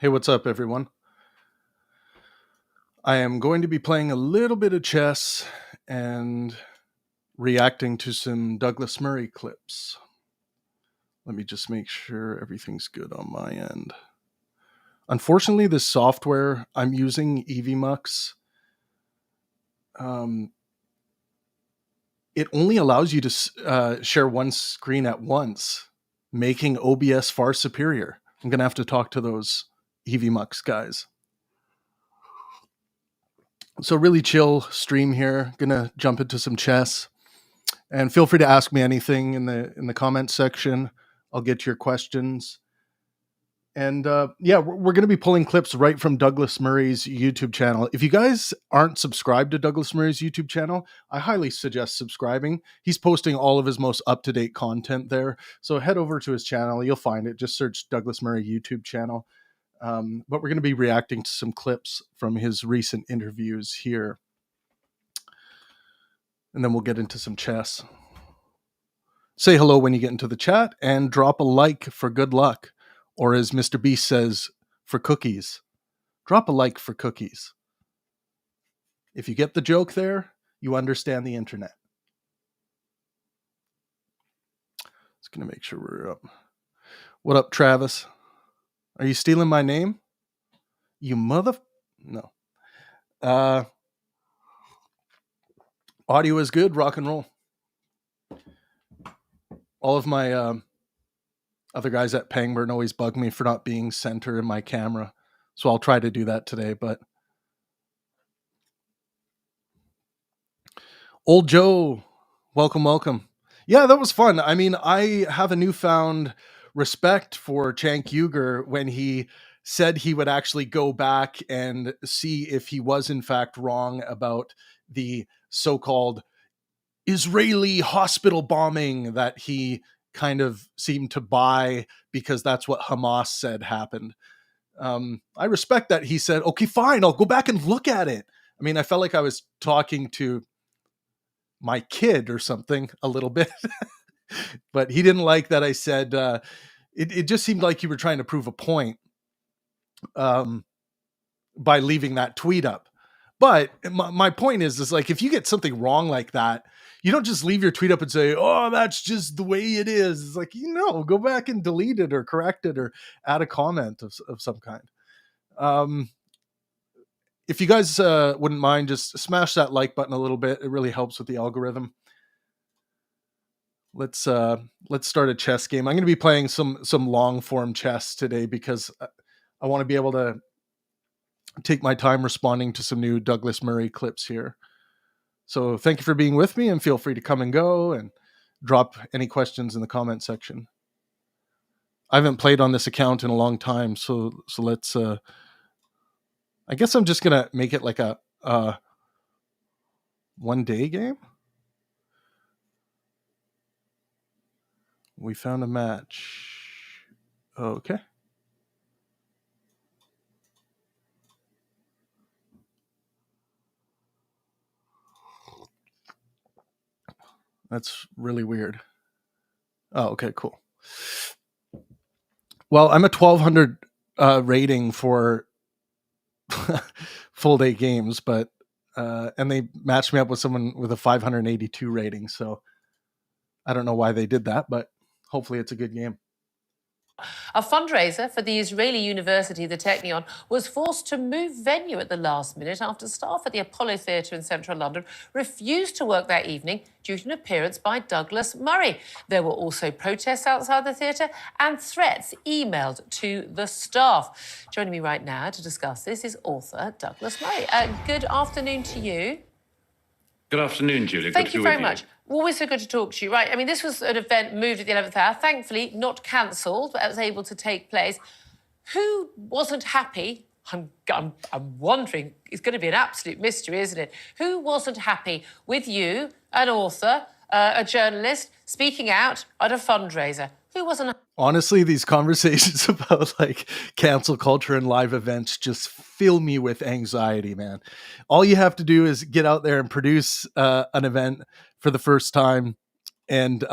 Hey, what's up, everyone? I am going to be playing a little bit of chess and reacting to some Douglas Murray clips. Let me just make sure everything's good on my end. Unfortunately, this software I'm using, EVMux, um, it only allows you to share one screen at once, making OBS far superior. I'm going to have to talk to those EVMux guys. So really chill stream here. Gonna jump into some chess. And feel free to ask me anything in the comments section. I'll get to your questions. And yeah, we're going to be pulling clips right from Douglas Murray's YouTube channel. If you guys aren't subscribed to Douglas Murray's YouTube channel, I highly suggest subscribing. He's posting all of his most up-to-date content there. So head over to his channel. You'll find it. Just search Douglas Murray YouTube channel. But we're going to be reacting to some clips from his recent interviews here. And then we'll get into some chess. Say hello when you get into the chat and drop a like for good luck. Or as Mr. Beast says, for cookies. Drop a like for cookies. If you get the joke there, you understand the internet. Just going to make sure we're up. What up, Travis? Are you stealing my name? You mother... No. Audio is good. Rock and roll. All of my other guys at Pangburn always bug me for not being center in my camera. So I'll try to do that today, but... Old Joe, welcome. Yeah, that was fun. I mean, I have a newfound respect for Cenk Uygur when he said he would actually go back and see if he was in fact wrong about the so-called Israeli hospital bombing that he kind of seemed to buy because that's what Hamas said happened. I respect that he said, okay, fine, I'll go back and look at it. I mean, I felt like I was talking to my kid or something a little bit, but he didn't like that I said, it just seemed like you were trying to prove a point by leaving that tweet up. But my point is like, if you get something wrong like that, you don't just leave your tweet up and say, oh, that's just the way it is. It's like, go back and delete it or correct it or add a comment of some kind. If you guys wouldn't mind, just smash that like button a little bit. It really helps with the algorithm. Let's start a chess game. I'm going to be playing some long form chess today because I want to be able to take my time responding to some new Douglas Murray clips here. So thank you for being with me, and feel free to come and go and drop any questions in the comment section. I haven't played on this account in a long time, so let's I guess I'm just gonna make it like a 1 day game. We found a match. Okay. That's really weird. Oh, okay, cool. Well, I'm a 1200 rating for full day games, but and they matched me up with someone with a 582 rating. So I don't know why they did that, but hopefully it's a good game. A fundraiser for the Israeli university, the Technion, was forced to move venue at the last minute after staff at the Apollo Theatre in central London refused to work that evening due to an appearance by Douglas Murray. There were also protests outside the theatre and threats emailed to the staff. Joining me right now to discuss this is author Douglas Murray. Good afternoon to you. Good afternoon, Julia. Thank you very much. Always so good to talk to you. Right, I mean, this was an event moved at the 11th hour, thankfully not cancelled, but it was able to take place. Who wasn't happy? I'm wondering, it's going to be an absolute mystery, isn't it? Who wasn't happy with you, an author, a journalist, speaking out at a fundraiser? Who wasn't? Honestly, these conversations about like cancel culture and live events just fill me with anxiety, man. All you have to do is get out there and produce an event for the first time, and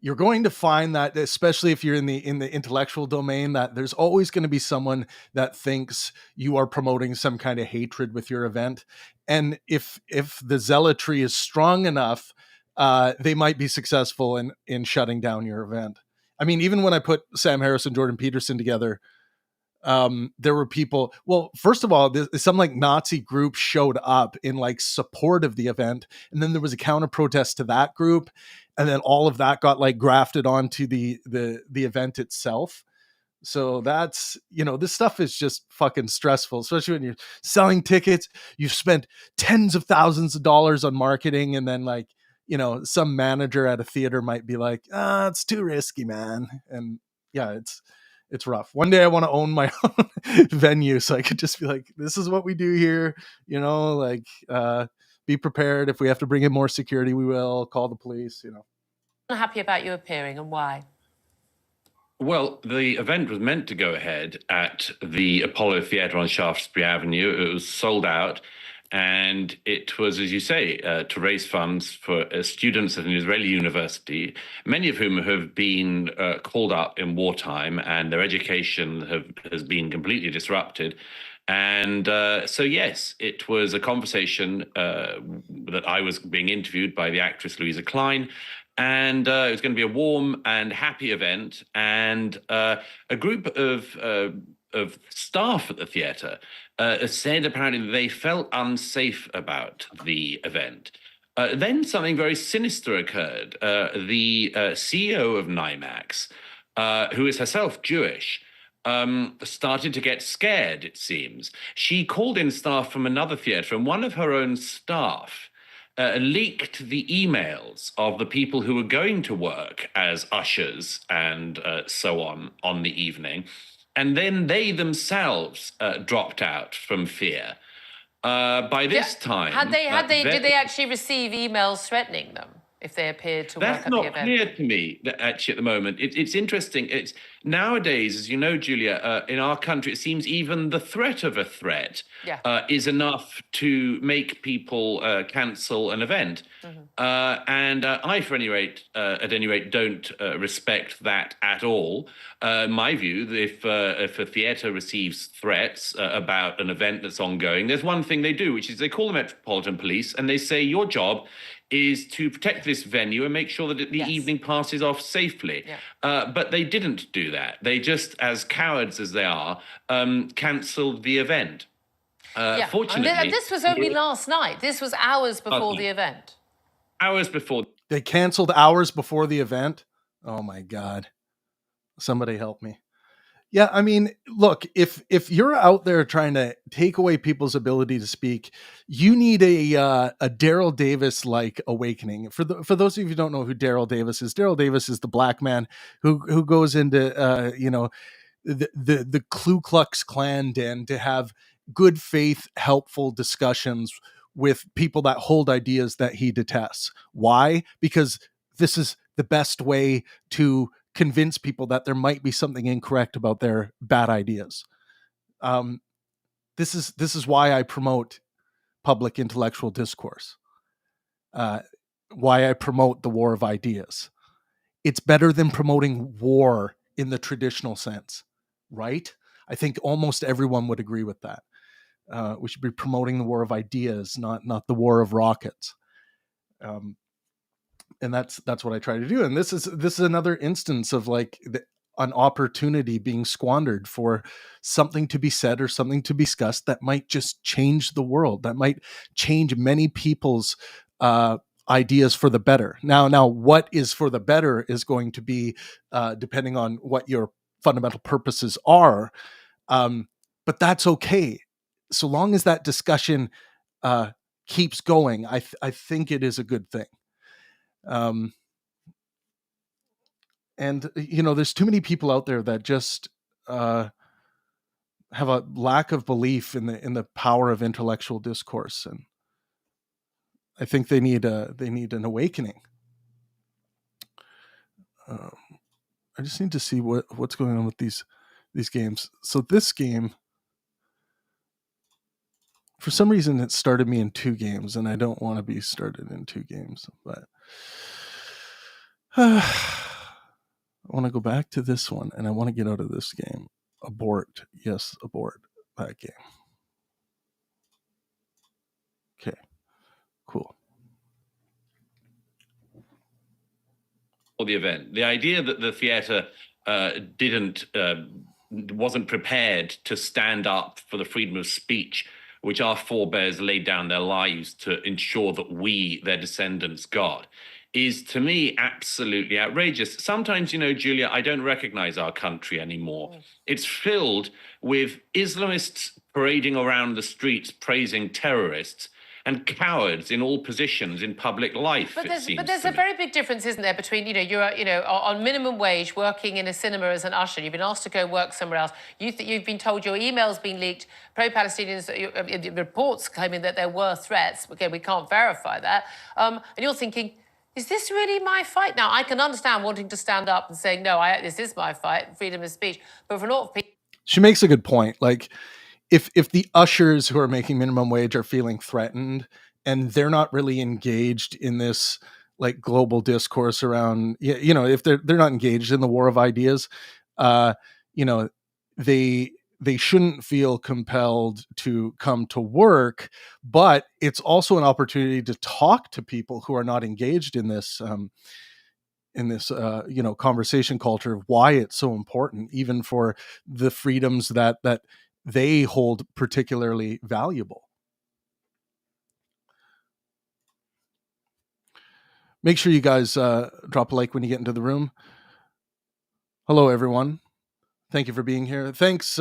you're going to find that, especially if you're in the intellectual domain, that there's always going to be someone that thinks you are promoting some kind of hatred with your event. And if the zealotry is strong enough, they might be successful in shutting down your event. I mean, even when I put Sam Harris and Jordan Peterson together, there were people, well, first of all, some like Nazi group showed up in like support of the event, and then there was a counter protest to that group, and then all of that got like grafted onto the event itself. So that's, this stuff is just fucking stressful, especially when you're selling tickets. You've spent tens of thousands of dollars on marketing, and then like, some manager at a theater might be like, it's too risky, man. And yeah, it's rough. One day I want to own my own venue, so I could just be like, this is what we do here, like, be prepared. If we have to bring in more security, we will call the police, I'm happy about you appearing, and why? Well, the event was meant to go ahead at the Apollo Theatre on Shaftesbury Avenue. It was sold out. And it was, as you say, to raise funds for students at an Israeli university, many of whom have been called up in wartime, and their education has been completely disrupted. And so, yes, it was a conversation that I was being interviewed by the actress Louisa Klein. And it was going to be a warm and happy event. And a group of staff at the theatre said apparently they felt unsafe about the event. Then something very sinister occurred. The CEO of NYMAX, who is herself Jewish, started to get scared, it seems. She called in staff from another theatre, and one of her own staff leaked the emails of the people who were going to work as ushers and so on the evening. And then they themselves dropped out from fear. By this time, did they actually receive emails threatening them if they appeared to work at the event? That's not clear to me, actually, at the moment. It's interesting. It's nowadays, as you know, Julia, in our country, it seems even the threat of a threat is enough to make people cancel an event. And I, at any rate, don't respect that at all. My view, if a theatre receives threats about an event that's ongoing, there's one thing they do, which is they call the Metropolitan Police and they say, your job is to protect this venue and make sure that the evening passes off safely. But they didn't do that. They just, as cowards as they are, cancelled the event. Fortunately... And this was only last night. This was hours before the event. Hours before. They canceled hours before the event? Oh my God. Somebody help me. Yeah, I mean, look, if you're out there trying to take away people's ability to speak, you need a Daryl Davis like awakening. For those of you who don't know who Daryl Davis is the black man who goes into the Ku Klux Klan den to have good faith, helpful discussions with people that hold ideas that he detests. Why? Because this is the best way to convince people that there might be something incorrect about their bad ideas. This is why I promote public intellectual discourse. Why I promote the war of ideas. It's better than promoting war in the traditional sense, right? I think almost everyone would agree with that. We should be promoting the war of ideas, not the war of rockets. And that's what I try to do. And this is another instance of like an opportunity being squandered for something to be said or something to be discussed that might just change the world, that might change many people's ideas for the better. Now, what is for the better is going to be depending on what your fundamental purposes are. But that's okay. So long as that discussion keeps going, I think it is a good thing. And there's too many people out there that just have a lack of belief in the power of intellectual discourse, and I think they need an awakening. I just need to see what's going on with these games. So this game, for some reason, it started me in 2 games, and I don't want to be started in 2 games, but I want to go back to this one, and I want to get out of this game. Abort. Yes, abort that game. Okay, cool. For the event, the idea that the theatre wasn't prepared to stand up for the freedom of speech, which our forebears laid down their lives to ensure that we, their descendants, got, is to me absolutely outrageous. Sometimes, Julia, I don't recognize our country anymore. It's filled with Islamists parading around the streets praising terrorists and cowards in all positions in public life. But there's a very big difference, isn't there, between you're on minimum wage working in a cinema as an usher. You've been asked to go work somewhere else. You've been told your email's been leaked. Pro-Palestinians reports claiming that there were threats. Again, we can't verify that. And you're thinking, is this really my fight? Now, I can understand wanting to stand up and saying, no, this is my fight, freedom of speech. But for a lot of people, she makes a good point. Like, if the ushers who are making minimum wage are feeling threatened and they're not really engaged in this like global discourse around, if they're not engaged in the war of ideas, they shouldn't feel compelled to come to work. But it's also an opportunity to talk to people who are not engaged in this conversation culture of why it's so important, even for the freedoms that they hold particularly valuable. Make sure you guys drop a like when you get into the room. Hello, everyone. Thank you for being here. Thanks,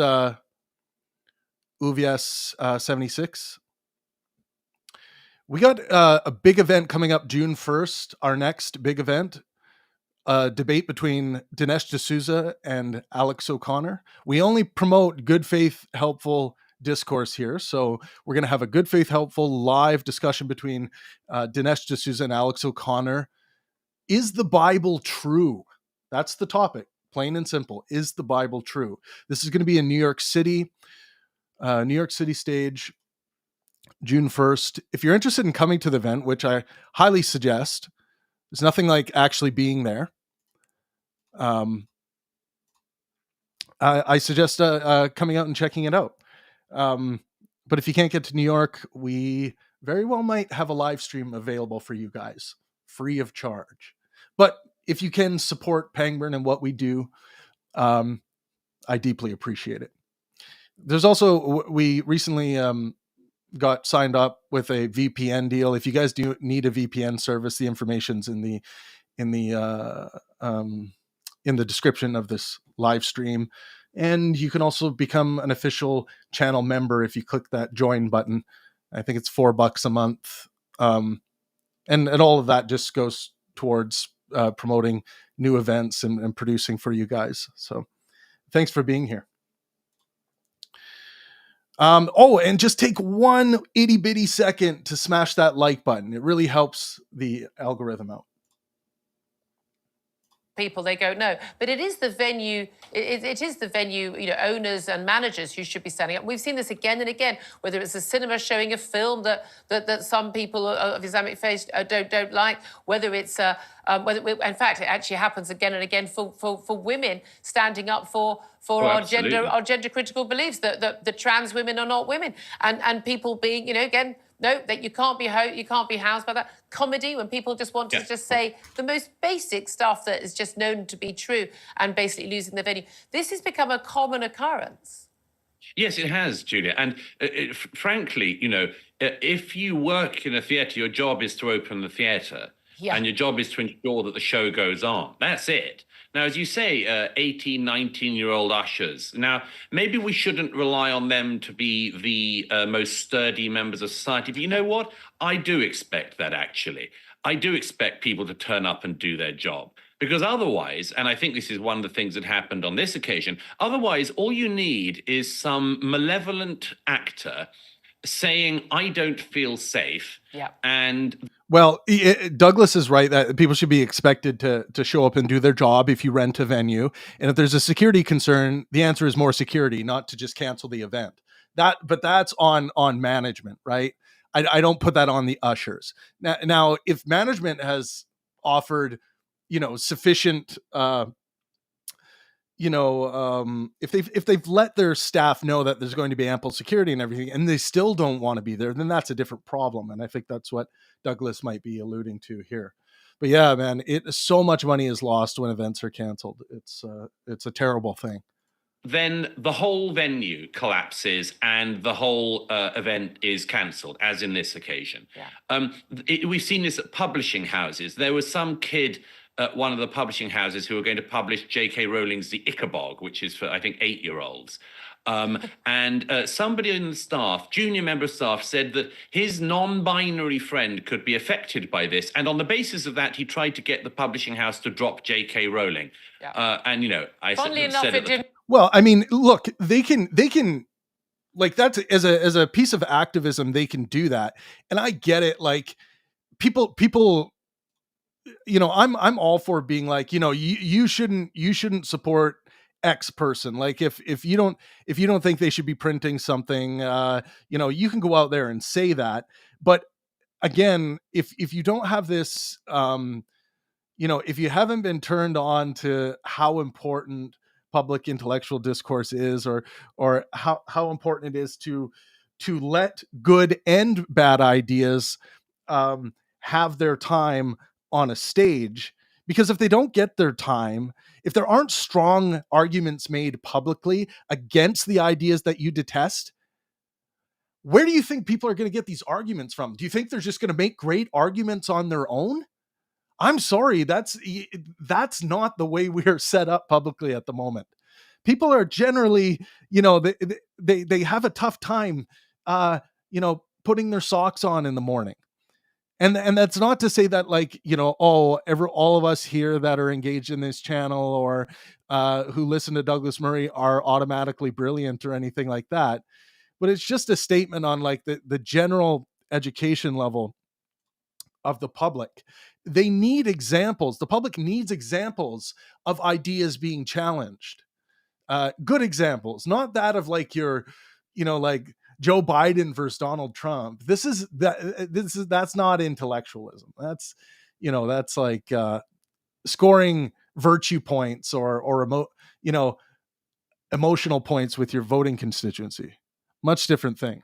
UVS76. We got a big event coming up June 1st, our next big event. A debate between Dinesh D'Souza and Alex O'Connor. We only promote good faith, helpful discourse here. So we're going to have a good faith, helpful live discussion between Dinesh D'Souza and Alex O'Connor. Is the Bible true? That's the topic, plain and simple. Is the Bible true? This is going to be in New York City stage, June 1st. If you're interested in coming to the event, which I highly suggest, there's nothing like actually being there. I suggest coming out and checking it out. But if you can't get to New York, we very well might have a live stream available for you guys, free of charge. But if you can support Pangburn and what we do, I deeply appreciate it. There's also, we recently got signed up with a VPN deal. If you guys do need a VPN service, the information's in the description of this live stream. And you can also become an official channel member if you click that join button. I think it's $4 a month. And all of that just goes towards promoting new events and producing for you guys. So thanks for being here. And just take one itty bitty second to smash that like button. It really helps the algorithm out. People, they go, no. But it is the venue, it is the venue, owners and managers who should be standing up. We've seen this again and again, whether it's a cinema showing a film that some people of Islamic faith don't like, whether it's, in fact, it actually happens again and again for women standing up for our gender critical beliefs, that trans women are not women, and people being, again, no, that you can't be housed by that. Comedy, when people just want to just say the most basic stuff that is just known to be true and basically losing the venue. This has become a common occurrence. Yes, it has, Julia. And frankly, if you work in a theatre, your job is to open the theatre. Yeah. And your job is to ensure that the show goes on. That's it. Now, as you say, 18, 19-year-old ushers. Now, maybe we shouldn't rely on them to be the most sturdy members of society. But you know what? I do expect that, actually. I do expect people to turn up and do their job. Because otherwise, and I think this is one of the things that happened on this occasion, otherwise, all you need is some malevolent actor saying, I don't feel safe. Yeah. And well, Douglas is right that people should be expected to show up and do their job if you rent a venue. And if there's a security concern, the answer is more security, not to just cancel the event. But that's on management, right? I don't put that on the ushers. Now, if management has offered, sufficient if they've let their staff know that there's going to be ample security and everything, and they still don't want to be there, then that's a different problem. And I think that's what Douglas might be alluding to here. But yeah, man, so much money is lost when events are canceled. It's a terrible thing. Then the whole venue collapses and the whole event is cancelled, as in this occasion. Yeah. We've seen this at publishing houses. There was some kid at one of the publishing houses who were going to publish J.K. Rowling's The Ichabod, which is for, I think, 8-year-olds. And somebody in the staff, junior member of staff, said that his non-binary friend could be affected by this. And on the basis of that, he tried to get the publishing house to drop J.K. Rowling. Yeah. And, I Funnily enough, said it didn't. Well, I mean, look, they can like, that's as a piece of activism, they can do that. And I get it. Like, people, I'm all for being like, you shouldn't support X person. Like, if you don't think they should be printing something, you can go out there and say that. But again, if you don't have this, if you haven't been turned on to how important public intellectual discourse is, or how important it is to let good and bad ideas have their time on a stage. Because if they don't get their time, if there aren't strong arguments made publicly against the ideas that you detest, where do you think people are going to get these arguments from? Do you think they're just going to make great arguments on their own? I'm sorry, that's not the way we are set up publicly at the moment. People are generally, they have a tough time, putting their socks on in the morning. And that's not to say that, like, all of us here that are engaged in this channel, or who listen to Douglas Murray, are automatically brilliant or anything like that. But it's just a statement on, like, the general education level of the public. They need examples. The public needs examples of ideas being challenged. Good examples, not that of, like, like Joe Biden versus Donald Trump. That's not intellectualism. That's like scoring virtue points or emotional points with your voting constituency. Much different thing.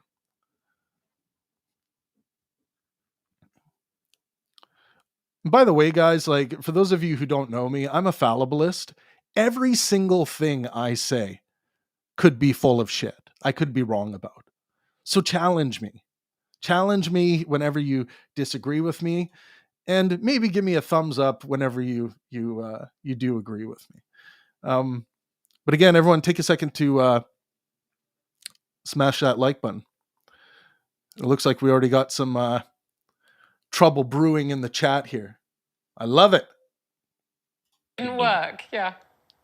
By the way, guys, like, for those of you who don't know me, I'm a fallibilist. Every single thing I say could be full of shit. I could be wrong about. So challenge me. Challenge me whenever you disagree with me, and maybe give me a thumbs up whenever you do agree with me. But again, everyone, take a second to smash that like button. It looks like we already got some trouble brewing in the chat here. I love it. Didn't work, yeah.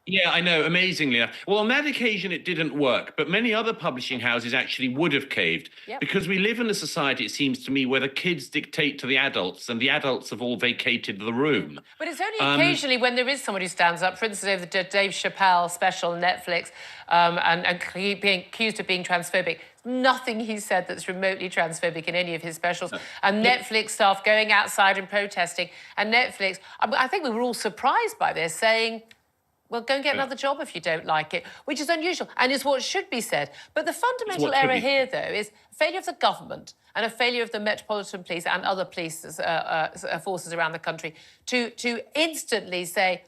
Yeah, I know, amazingly enough. Well, on that occasion, it didn't work, but many other publishing houses actually would have caved. Yep. Because we live in a society, it seems to me, where the kids dictate to the adults, and the adults have all vacated the room. But it's only occasionally when there is somebody who stands up, for instance, over the Dave Chappelle special on Netflix, and being accused of being transphobic. Nothing he said that's remotely transphobic in any of his specials. And Netflix staff going outside and protesting. And Netflix, I think we were all surprised by this, saying, well, go and get another job if you don't like it, which is unusual and is what should be said. But the fundamental error here, though, is failure of the government and a failure of the Metropolitan Police and other police forces around the country to instantly say,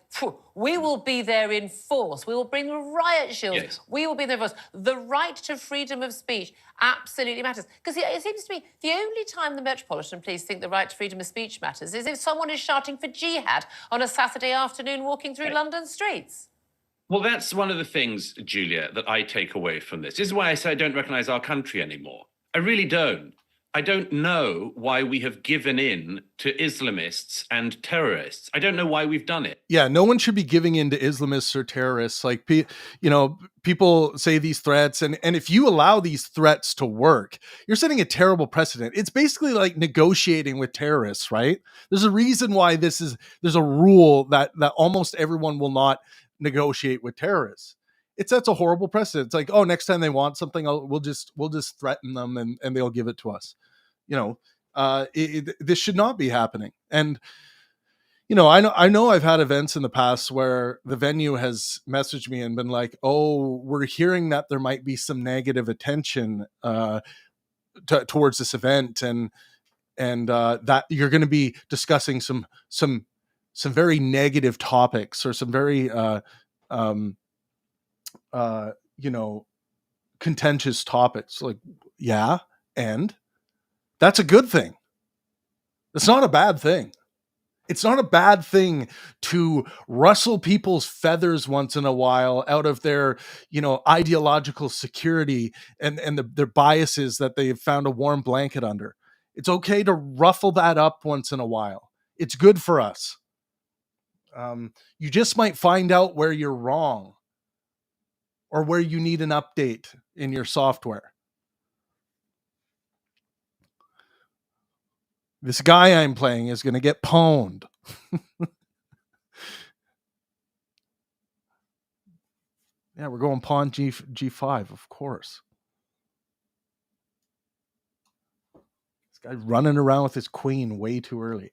we will be there in force. We will bring the riot shields. Yes. We will be there in force. The right to freedom of speech absolutely matters. Because it seems to me the only time the Metropolitan Police think the right to freedom of speech matters is if someone is shouting for jihad on a Saturday afternoon walking through London streets. Well, that's one of the things, Julia, that I take away from this. This is why I say I don't recognise our country anymore. I really don't. I don't know why we have given in to Islamists and terrorists. I don't know why we've done it. Yeah, no one should be giving in to Islamists or terrorists. Like, people say these threats, and if you allow these threats to work, you're setting a terrible precedent. It's basically like negotiating with terrorists, right? There's a reason why there's a rule that almost everyone will not negotiate with terrorists. It sets a horrible precedent. It's like, oh, next time they want something, we'll just threaten them and they'll give it to us. This should not be happening. And I know I've had events in the past where the venue has messaged me and been like, "Oh, we're hearing that there might be some negative attention towards this event, and that you're going to be discussing some very negative topics or some very um, uh, you know contentious topics." Like, yeah, and that's a good thing. It's not a bad thing. It's not a bad thing to rustle people's feathers once in a while out of their, ideological security and their biases that they've found a warm blanket under. It's okay to ruffle that up once in a while. It's good for us. You just might find out where you're wrong or where you need an update in your software. This guy I'm playing is going to get pwned. Yeah, we're going pawn G5, of course. This guy's running around with his queen way too early.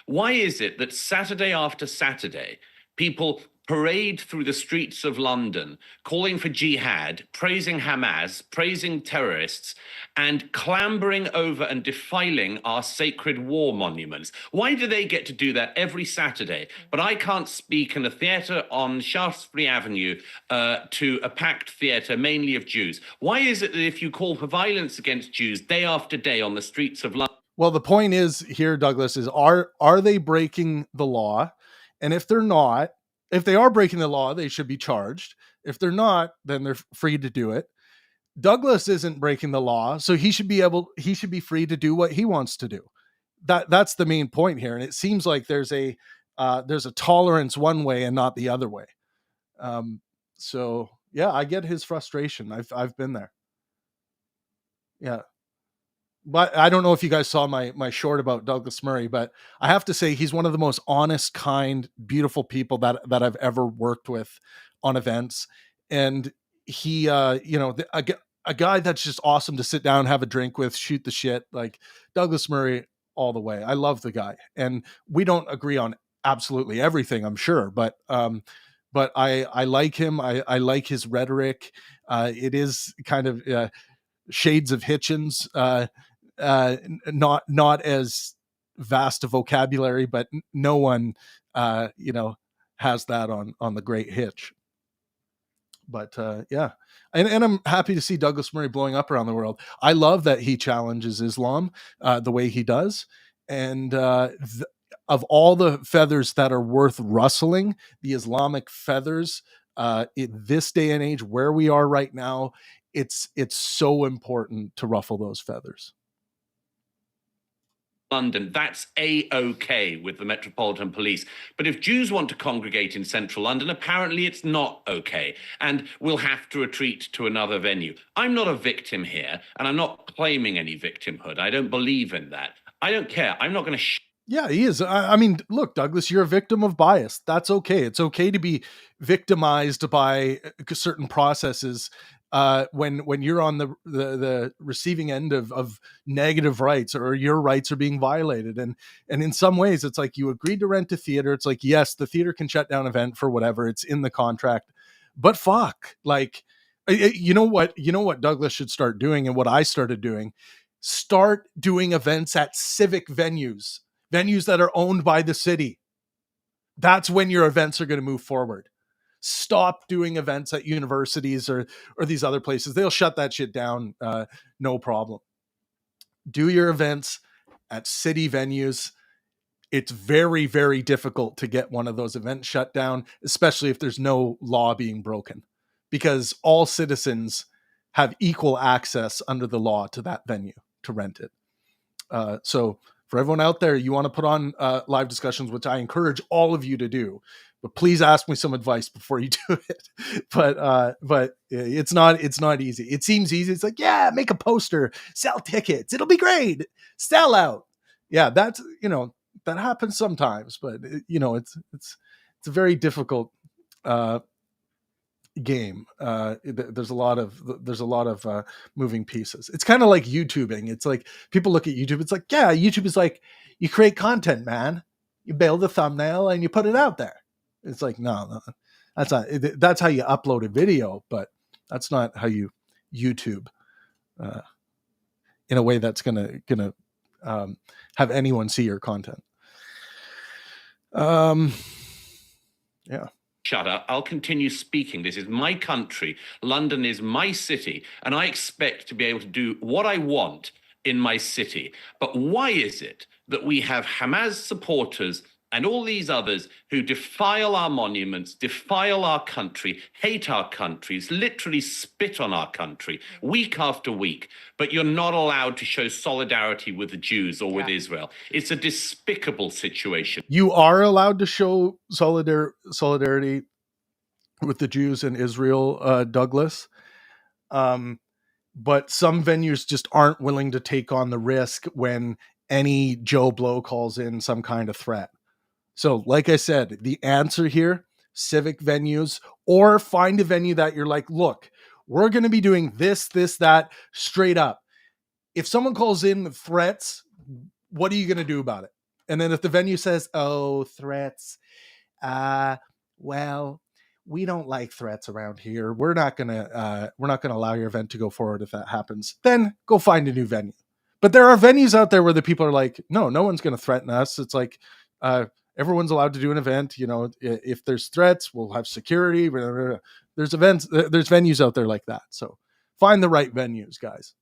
Why is it that Saturday after Saturday, people parade through the streets of London calling for jihad, praising Hamas, praising terrorists, and clambering over and defiling our sacred war monuments? Why do they get to do that every Saturday, but I can't speak in a theatre on Shaftesbury Avenue to a packed theatre, mainly of Jews? Why is it that if you call for violence against Jews day after day on the streets of London? Well, the point is here, Douglas, is are they breaking the law? And if they're not, if they are breaking the law, they should be charged. If they're not, then they're free to do it. Douglas isn't breaking the law, so he should be free to do what he wants to do. That's the main point here. And it seems like there's a tolerance one way and not the other way. So yeah, I get his frustration. I've been there. Yeah. But I don't know if you guys saw my short about Douglas Murray, but I have to say he's one of the most honest, kind, beautiful people that I've ever worked with on events. And he, a guy that's just awesome to sit down, have a drink with, shoot the shit. Like Douglas Murray, all the way. I love the guy, and we don't agree on absolutely everything, I'm sure, but I like him. I like his rhetoric. It is kind of shades of Hitchens. Not as vast a vocabulary, but no one has that on the Great Hitch. But yeah, and I'm happy to see Douglas Murray blowing up around the world. I love that he challenges Islam the way he does, and of all the feathers that are worth rustling, the Islamic feathers in this day and age where we are right now, it's so important to ruffle those feathers. London, that's A-OK with the Metropolitan Police. But if Jews want to congregate in central London, apparently it's not okay, and we'll have to retreat to another venue. I'm not a victim here, and I'm not claiming any victimhood. I don't believe in that. I don't care. I'm not going to... Yeah, he is. I mean, look, Douglas, you're a victim of bias. That's okay. It's okay to be victimized by certain processes when you're on the receiving end of negative rights, or your rights are being violated. And in some ways, it's like you agreed to rent a theater. It's like, yes, the theater can shut down an event for whatever. It's in the contract. But fuck, like, you know what Douglas should start doing, and what I started doing, start doing events at civic venues that are owned by the city. That's when your events are going to move forward. Stop doing events at universities or these other places. They'll shut that shit down, no problem. Do your events at city venues. It's very, very difficult to get one of those events shut down, especially if there's no law being broken, because all citizens have equal access under the law to that venue to rent it. So for everyone out there, you want to put on live discussions, which I encourage all of you to do, but please ask me some advice before you do it. But it's not easy. It seems easy. It's like, yeah, make a poster, sell tickets. It'll be great. Sell out. Yeah, that's, that happens sometimes, but it's a very difficult game. There's a lot of moving pieces. It's kind of like YouTubing. It's like people look at YouTube. It's like, yeah, YouTube is like, you create content, man. You build a thumbnail and you put it out there. It's like, no, that's how you upload a video, but that's not how you YouTube in a way that's gonna have anyone see your content. Yeah. Shut up. I'll continue speaking. This is my country. London is my city, and I expect to be able to do what I want in my city. But why is it that we have Hamas supporters and all these others who defile our monuments, defile our country, hate our countries, literally spit on our country week after week, but you're not allowed to show solidarity with the Jews or with Israel? It's a despicable situation. You are allowed to show solidarity with the Jews in Israel, Douglas. But some venues just aren't willing to take on the risk when any Joe Blow calls in some kind of threat. So, like I said, the answer here, civic venues, or find a venue that you're like, look, we're going to be doing this, that, straight up. If someone calls in with threats, what are you going to do about it? And then if the venue says, oh, threats, well, we don't like threats around here. We're not gonna allow your event to go forward if that happens. Then go find a new venue. But there are venues out there where the people are like, no one's gonna threaten us. It's like everyone's allowed to do an event. You know, if there's threats, we'll have security. There's events, there's venues out there like that. So find the right venues, guys.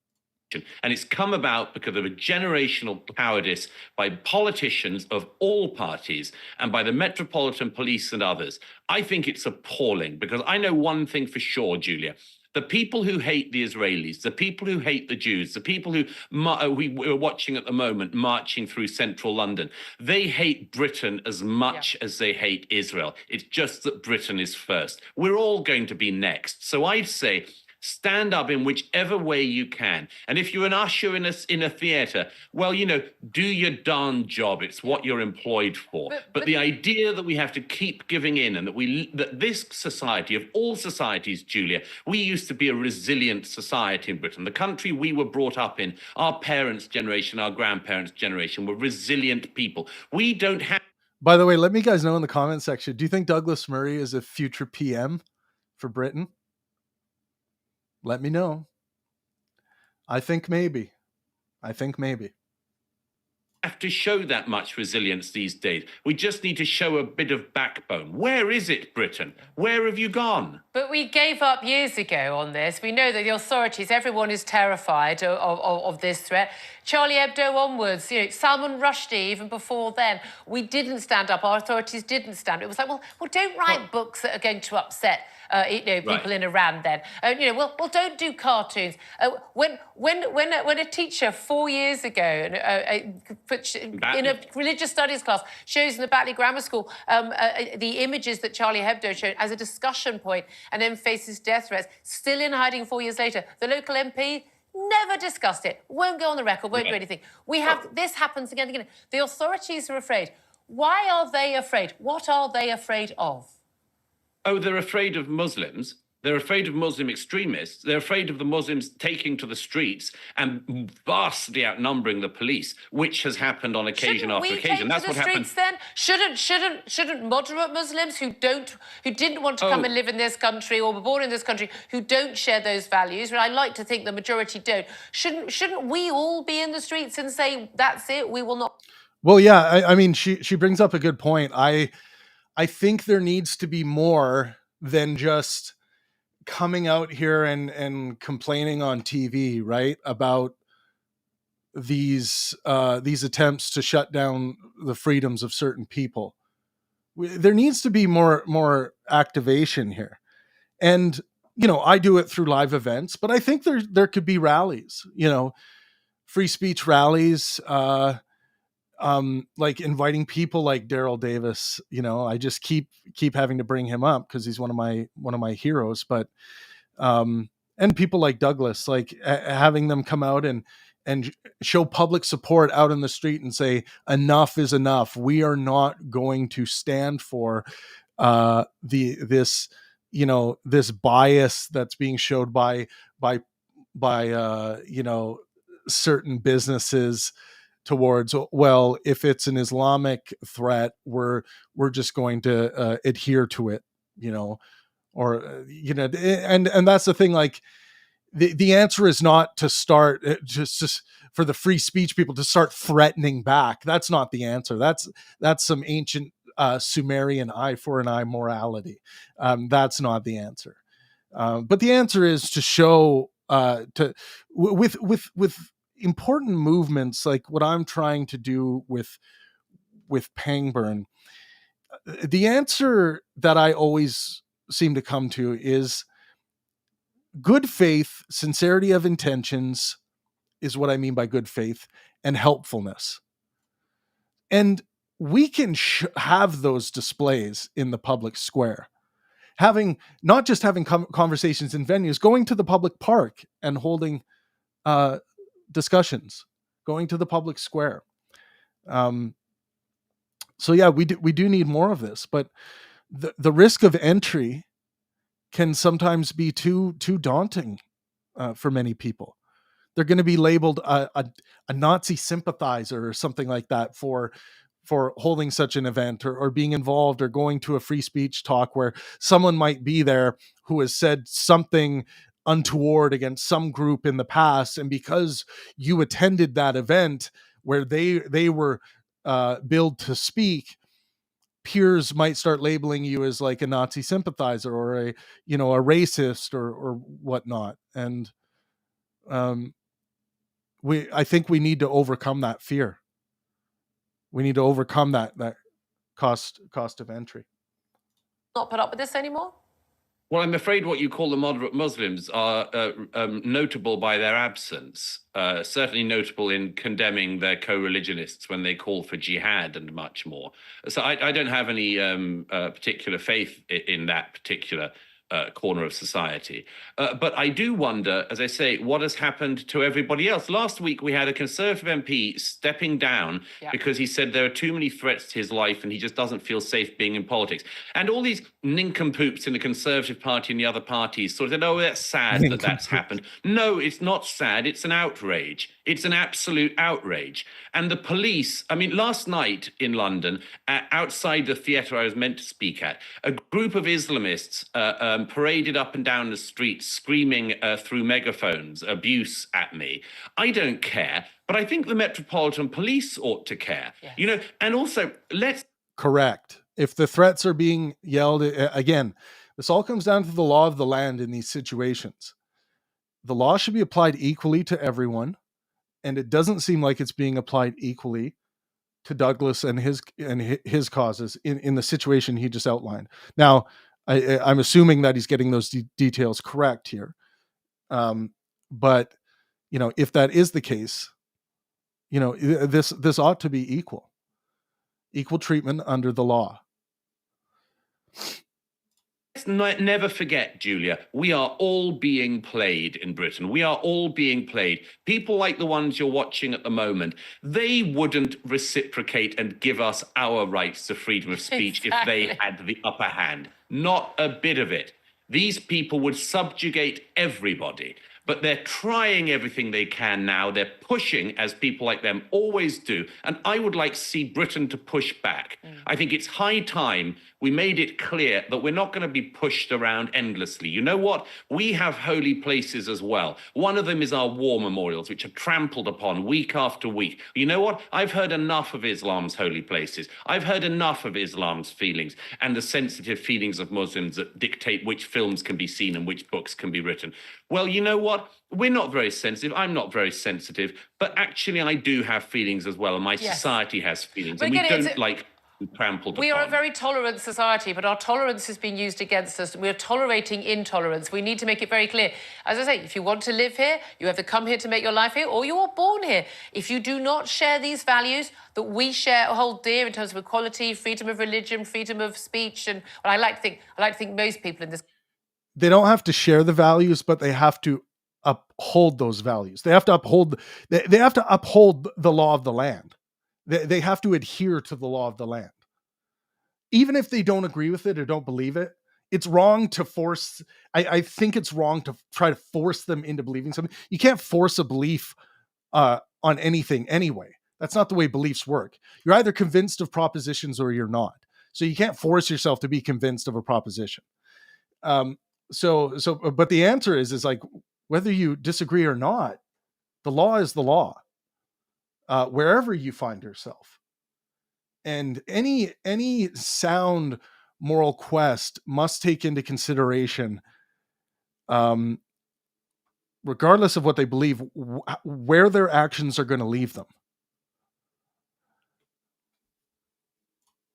And it's come about because of a generational cowardice by politicians of all parties and by the Metropolitan Police and others. I think it's appalling, because I know one thing for sure, Julia. The people who hate the Israelis, the people who hate the Jews, the people who we're watching at the moment marching through central London, they hate Britain as much as they hate Israel. It's just that Britain is first. We're all going to be next. So I'd say, stand up in whichever way you can. And if you're an usher in a theater, well, do your darn job. It's what you're employed for. But the idea that we have to keep giving in, and that this society, of all societies, Julia, we used to be a resilient society in Britain. The country we were brought up in, our parents' generation, our grandparents' generation, were resilient people. We don't have... By the way, let me guys know in the comment section, do you think Douglas Murray is a future PM for Britain? Let me know. I think maybe. Have to show that much resilience these days. We just need to show a bit of backbone. Where is it, Britain? Where have you gone? But we gave up years ago on this. We know that the authorities, everyone is terrified of this threat. Charlie Hebdo onwards, Salman Rushdie, even before then, we didn't stand up. Our authorities didn't stand up. It was like, well, don't write books that are going to upset people in Iran then. Well, don't do cartoons. When a teacher 4 years ago in a religious studies class shows in the Batley Grammar School the images that Charlie Hebdo showed as a discussion point and then faces death threats, still in hiding 4 years later, the local MP never discussed it, won't go on the record, won't do anything. This happens again and again. The authorities are afraid. Why are they afraid? What are they afraid of? Oh, they're afraid of Muslims. They're afraid of Muslim extremists. They're afraid of the Muslims taking to the streets and vastly outnumbering the police, which has happened on occasion after occasion. That's what happens. Then shouldn't moderate Muslims who didn't want to come and live in this country or were born in this country, who don't share those values, and I like to think the majority don't, shouldn't we all be in the streets and say that's it, we will not? Well, yeah, I mean, she brings up a good point. I think there needs to be more than just coming out here and complaining on TV, right, about these attempts to shut down the freedoms of certain people. There needs to be more activation here, and I do it through live events, but I think there could be rallies, free speech rallies, like inviting people like Daryl Davis. I just keep having to bring him up because he's one of my heroes, but and people like Douglas, like having them come out and show public support out in the street and say enough is enough. We are not going to stand for this bias that's being showed by certain businesses towards, well, if it's an Islamic threat, we're just going to adhere to it, or and that's the thing. Like the answer is not to start just for the free speech people to start threatening back. That's not the answer. That's some ancient Sumerian eye for an eye morality. That's not the answer. But the answer is to show with important movements like what I'm trying to do with Pangburn. The answer that I always seem to come to is good faith, sincerity of intentions is what I mean by good faith, and helpfulness. And we can have those displays in the public square. Not just having conversations in venues, going to the public park and holding discussions, going to the public square. So yeah, we do need more of this, but the risk of entry can sometimes be too daunting for many people. They're going to be labeled a Nazi sympathizer or something like that for holding such an event, or being involved, or going to a free speech talk where someone might be there who has said something untoward against some group in the past, and because you attended that event where they were billed to speak, peers might start labeling you as like a Nazi sympathizer or a racist or whatnot. And I think we need to overcome that fear. We need to overcome that cost of entry. Not put up with this anymore? Well, I'm afraid what you call the moderate Muslims are notable by their absence, certainly notable in condemning their co-religionists when they call for jihad and much more. So I don't have any particular faith in that particular corner of society. But I do wonder, as I say, what has happened to everybody else. Last week, we had a Conservative MP stepping down because he said there are too many threats to his life and he just doesn't feel safe being in politics. And all these nincompoops in the Conservative Party and the other parties sort of said, oh, that's sad that that's happened. No, it's not sad. It's an outrage. It's an absolute outrage. And the police, I mean, last night in London, outside the theatre I was meant to speak at, a group of Islamists paraded up and down the street screaming through megaphones abuse at me. I don't care, but I think the Metropolitan Police ought to care. Yes. And also Correct. If the threats are being yelled, again, this all comes down to the law of the land in these situations. The law should be applied equally to everyone, and it doesn't seem like it's being applied equally to Douglas and his causes in the situation he just outlined. Now, I'm assuming that he's getting those details correct here. But, if that is the case, this ought to be equal treatment under the law. Let's never forget, Julia, we are all being played in Britain. We are all being played. People like the ones you're watching at the moment, they wouldn't reciprocate and give us our rights to freedom of speech if they had the upper hand. Not a bit of it. These people would subjugate everybody. But they're trying everything they can now. They're pushing, as people like them always do. And I would like to see Britain to push back. I think it's high time we made it clear that we're not going to be pushed around endlessly. You know what? We have holy places as well. One of them is our war memorials, which are trampled upon week after week. You know what? I've heard enough of Islam's holy places. I've heard enough of Islam's feelings and the sensitive feelings of Muslims that dictate which films can be seen and which books can be written. Well, you know what? We're not very sensitive. I'm not very sensitive. But actually, I do have feelings as well. And my society has feelings. But and we don't like trampled upon. We are a very tolerant society, but our tolerance is being used against us. We're tolerating intolerance. We need to make it very clear. As I say, if you want to live here, you have to come here to make your life here, or you are born here. If you do not share these values that we share, hold dear in terms of equality, freedom of religion, freedom of speech, and I like to think most people in this. They don't have to share the values, but they have to uphold those values. They have to uphold the law of the land. They have to adhere to the law of the land. Even if they don't agree with it or don't believe it, it's wrong to force. I think it's wrong to try to force them into believing something. You can't force a belief on anything anyway. That's not the way beliefs work. You're either convinced of propositions or you're not. So you can't force yourself to be convinced of a proposition. But the answer is like, whether you disagree or not, the law is the law, wherever you find yourself. And any sound moral quest must take into consideration, regardless of what they believe, where their actions are going to leave them.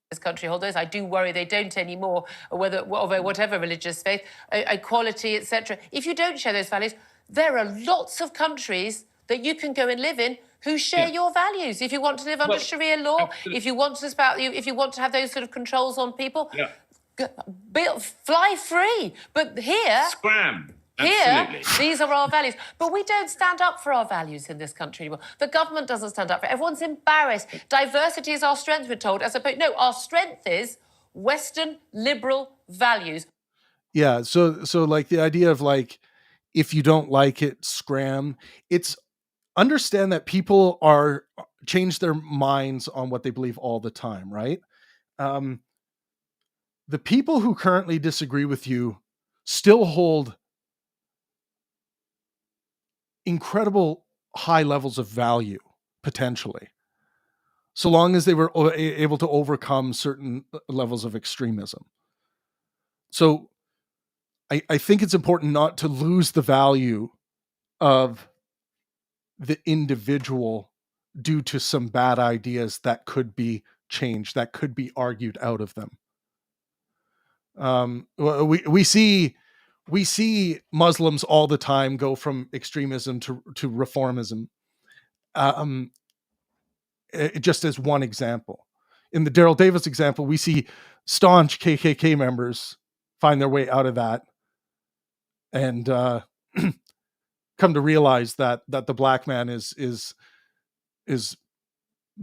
This country hold those. I do worry they don't anymore, whether whatever religious faith, equality, etc. If you don't share those values, there are lots of countries that you can go and live in who share your values. If you want to live under Sharia law, if you want to have those sort of controls on people, fly free. But here, scram. Here, these are our values. But we don't stand up for our values in this country anymore. The government doesn't stand up for it. Everyone's embarrassed. Diversity is our strength, we're told. No, our strength is Western liberal values. Yeah, so like the idea of like, if you don't like it, scram. It's understand that people are change their minds on what they believe all the time, right? The people who currently disagree with you still hold incredible high levels of value, potentially, so long as they were able to overcome certain levels of extremism. So I think it's important not to lose the value of the individual due to some bad ideas that could be changed, that could be argued out of them. We see Muslims all the time go from extremism to reformism. Just as one example, in the Daryl Davis example, we see staunch KKK members find their way out of that and come to realize that the black man is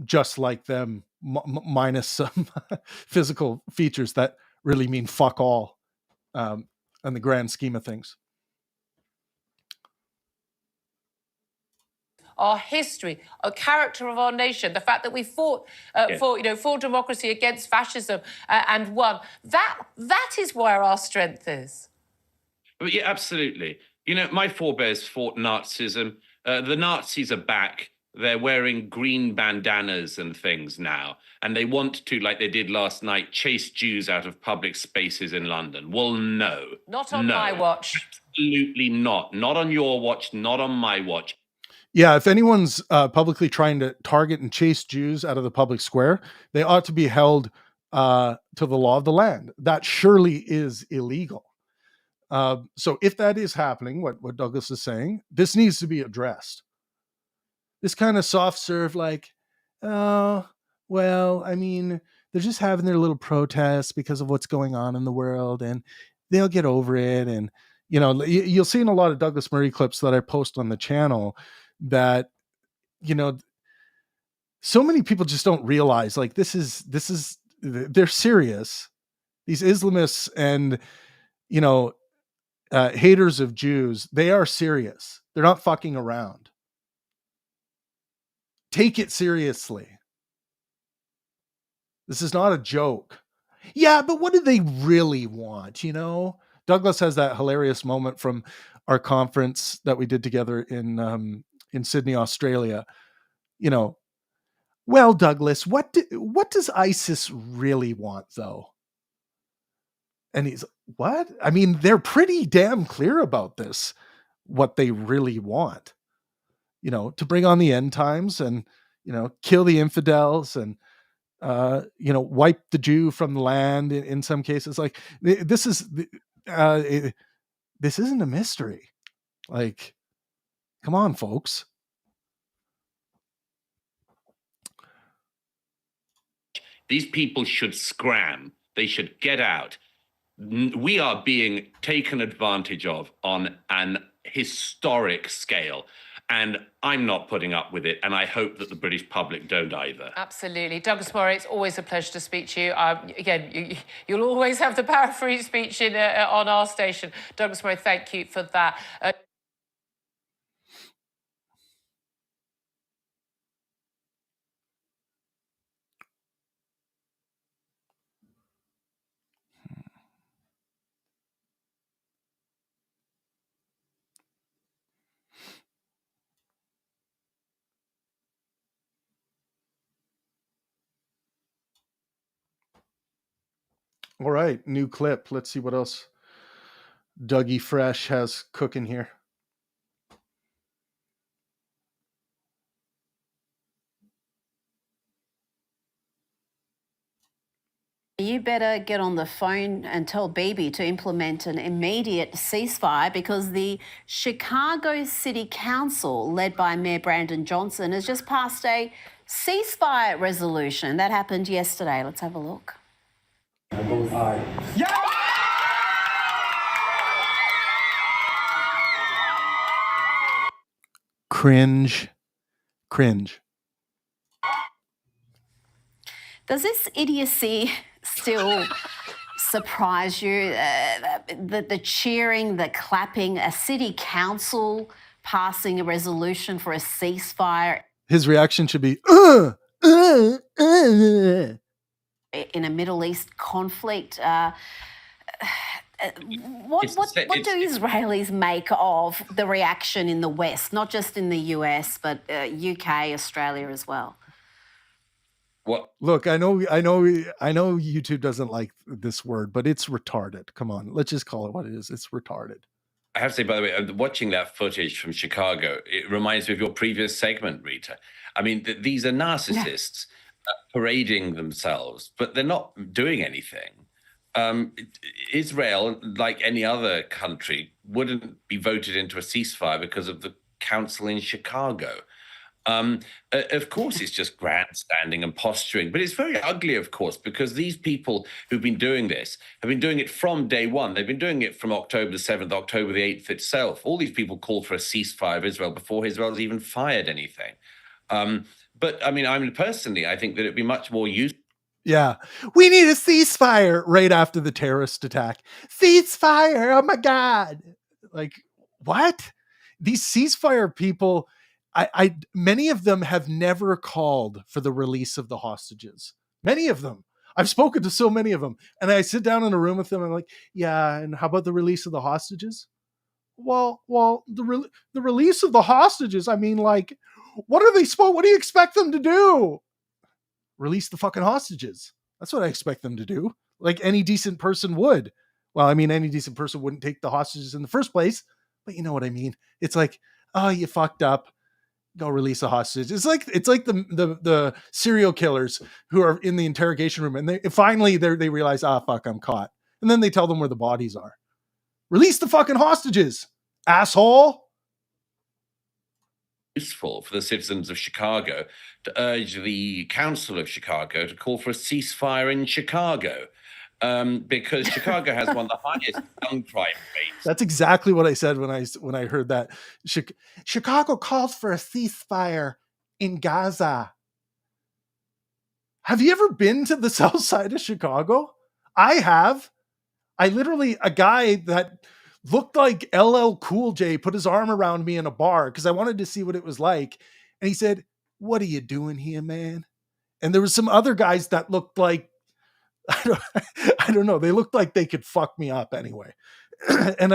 just like them, minus some physical features that really mean fuck all in the grand scheme of things. Our history, a character of our nation, the fact that we fought for democracy against fascism and won. That is where our strength is. Yeah, absolutely. My forebears fought Nazism. The Nazis are back. They're wearing green bandanas and things now. And they want to, like they did last night, chase Jews out of public spaces in London. Well, no. Not on my watch. Absolutely not. Not on your watch, not on my watch. Yeah, if anyone's publicly trying to target and chase Jews out of the public square, they ought to be held to the law of the land. That surely is illegal. So if that is happening, what Douglas is saying, this needs to be addressed. This kind of soft serve, like, oh, well, I mean, they're just having their little protests because of what's going on in the world, and they'll get over it. And, you'll see in a lot of Douglas Murray clips that I post on the channel that, so many people just don't realize, like, this is, they're serious. These Islamists and, haters of Jews, they are serious. They're not fucking around. Take it seriously. This is not a joke. Yeah, but what do they really want? Douglas has that hilarious moment from our conference that we did together in Sydney, Australia. Well, Douglas, what does ISIS really want, though? And he's, what? I mean, they're pretty damn clear about this, what they really want. To bring on the end times and, kill the infidels and, wipe the Jew from the land in some cases. Like, this isn't a mystery. Like, come on, folks. These people should scram. They should get out. We are being taken advantage of on an historic scale. And I'm not putting up with it, and I hope that the British public don't either. Absolutely. Douglas Murray, it's always a pleasure to speak to you. Again, you'll always have the power of free speech on our station. Douglas Murray, thank you for that. All right, new clip. Let's see what else Dougie Fresh has cooking here. You better get on the phone and tell Bibi to implement an immediate ceasefire, because the Chicago City Council, led by Mayor Brandon Johnson, has just passed a ceasefire resolution. That happened yesterday. Let's have a look. I vote aye. Cringe. Does this idiocy still surprise you? The cheering, the clapping, a city council passing a resolution for a ceasefire His reaction should be, in a Middle East conflict. What do Israelis make of the reaction in the West, not just in the US, but UK, Australia as well? What? Look, I know YouTube doesn't like this word, but it's retarded. Come on, let's just call it what it is. It's retarded. I have to say, by the way, watching that footage from Chicago, it reminds me of your previous segment, Rita. I mean, these are narcissists parading themselves, but they're not doing anything. Israel, like any other country, wouldn't be voted into a ceasefire because of the council in Chicago. Of course, it's just grandstanding and posturing, but it's very ugly, of course, because these people who've been doing this have been doing it from day one. They've been doing it from October the 7th, October the 8th itself. All these people called for a ceasefire of Israel before Israel has even fired anything. But I mean, personally, I think that it'd be much more useful. Yeah, we need a ceasefire right after the terrorist attack. Ceasefire! Oh my God! Like, what? These ceasefire people, many of them have never called for the release of the hostages. Many of them. I've spoken to so many of them, and I sit down in a room with them. And I'm like, yeah, and how about the release of the hostages? Well, the release of the hostages. I mean, like, what are they supposed? What do you expect them to do? Release the fucking hostages. That's what I expect them to do. Like any decent person would. Well, I mean, any decent person wouldn't take the hostages in the first place, but you know what I mean. It's like, oh, you fucked up. Go release the hostages. It's like the serial killers who are in the interrogation room, and they finally realize, fuck, I'm caught, and then they tell them where the bodies are. Release the fucking hostages, asshole. Useful for the citizens of Chicago to urge the Council of Chicago to call for a ceasefire in Chicago, because Chicago has one of the highest gun crime rates. That's exactly what I said when I heard that. Chicago calls for a ceasefire in Gaza. Have you ever been to the south side of Chicago? I have. A guy that looked like LL Cool J put his arm around me in a bar because I wanted to see what it was like. And he said, "What are you doing here, man?" And there was some other guys that looked like, I don't know. They looked like they could fuck me up anyway. and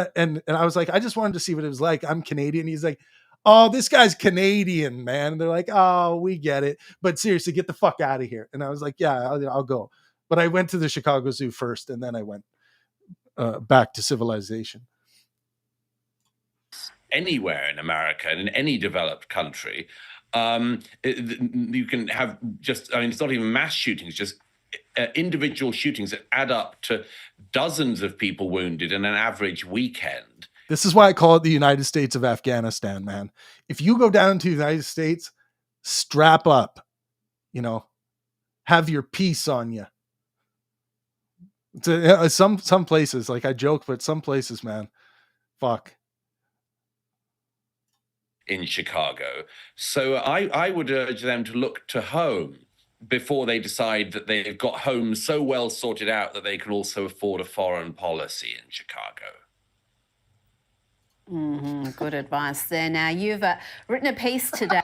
I was like, I just wanted to see what it was like. I'm Canadian. He's like, "Oh, this guy's Canadian, man." And they're like, "Oh, we get it. But seriously, get the fuck out of here." And I was like, "Yeah, I'll go." But I went to the Chicago Zoo first, and then I went back to civilization. Anywhere in America and in any developed country, you can have just, I mean, it's not even mass shootings, just individual shootings that add up to dozens of people wounded in an average weekend. This is why I call it the United States of Afghanistan, man. If you go down to the United States, strap up, have your peace on you. Some places, like I joke, but some places, man, fuck. In Chicago. So I would urge them to look to home before they decide that they've got home so well sorted out that they can also afford a foreign policy in Chicago. Good advice there. Now, you've written a piece today.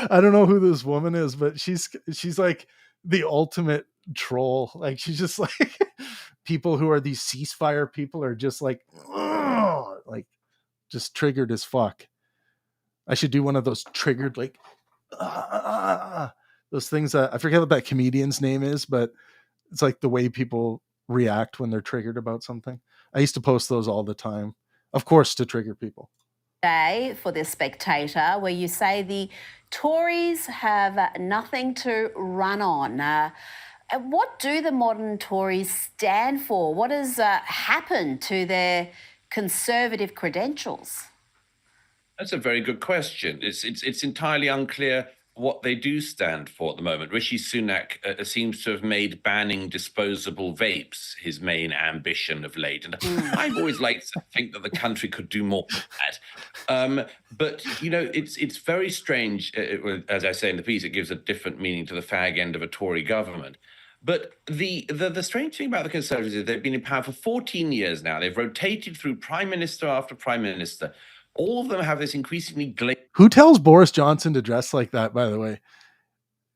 I don't know who this woman is, but she's like the ultimate troll. Like, she's just like, people who are these ceasefire people are just like just triggered as fuck. I should do one of those triggered, like, those things. I forget what that comedian's name is, but It's like the way people react when they're triggered about something. I used to post those all the time, of course, to trigger people. Day for The Spectator, where you say the Tories have nothing to run on. What do the modern Tories stand for? What has happened to their conservative credentials? That's a very good question. It's entirely unclear what they do stand for at the moment. Rishi Sunak seems to have made banning disposable vapes his main ambition of late. And I've always liked to think that the country could do more than that. But, it's very strange. As I say in the piece, it gives a different meaning to the fag end of a Tory government. But the strange thing about the Conservatives is they've been in power for 14 years now. They've rotated through prime minister after prime minister. All of them have this increasingly Who tells Boris Johnson to dress like that, by the way?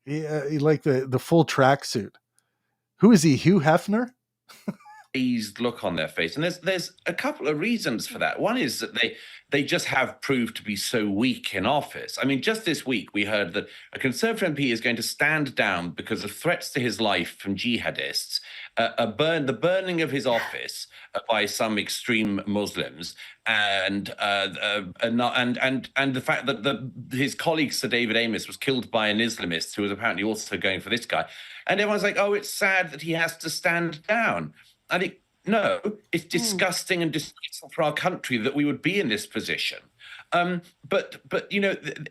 He like the full tracksuit. Who is he, Hugh Hefner? glazed look on their face. And there's a couple of reasons for that. One is that they just have proved to be so weak in office. I mean, just this week, we heard that a Conservative MP is going to stand down because of threats to his life from jihadists, the burning of his office by some extreme Muslims, and the fact that his colleague Sir David Amess was killed by an Islamist who was apparently also going for this guy. And everyone's like, oh, it's sad that he has to stand down. I think, no, it's disgusting and disgraceful for our country that we would be in this position. But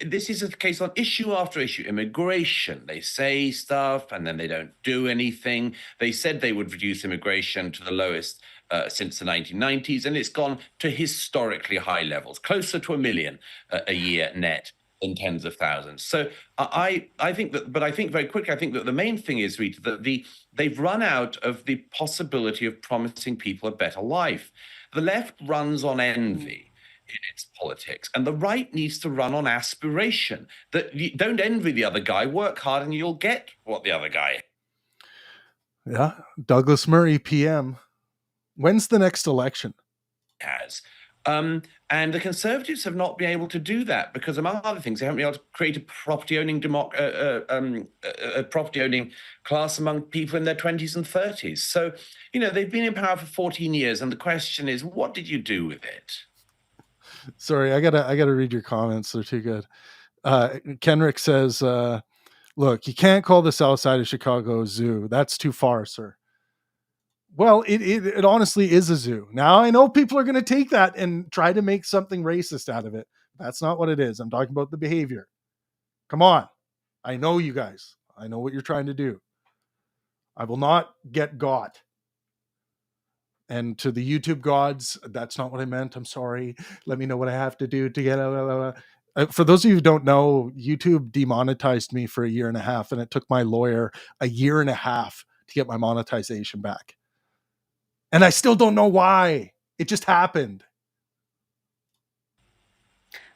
this is a case on issue after issue. Immigration, they say stuff and then they don't do anything. They said they would reduce immigration to the lowest since the 1990s, and it's gone to historically high levels, closer to 1 million a year net in tens of thousands. So I think very quickly, I think that the main thing is, Rita, that they've run out of the possibility of promising people a better life. The left runs on envy in its politics, and the right needs to run on aspiration. That you don't envy the other guy, work hard and you'll get what the other guy Yeah, Douglas Murray, PM. When's the next election? Has. And the Conservatives have not been able to do that because, among other things, they haven't been able to create a property-owning class among people in their 20s and 30s. So, they've been in power for 14 years, and the question is, what did you do with it? Sorry, I gotta read your comments. They're too good. Kenrick says, "Look, you can't call the South Side of Chicago a zoo. That's too far, sir." Well, it honestly is a zoo. Now I know people are going to take that and try to make something racist out of it. That's not what it is. I'm talking about the behavior. Come on. I know you guys. I know what you're trying to do. I will not get got. And to the YouTube gods, that's not what I meant. I'm sorry. Let me know what I have to do to get... For those of you who don't know, YouTube demonetized me for 1.5 years, and it took my lawyer 1.5 years to get my monetization back. And I still don't know why. It just happened.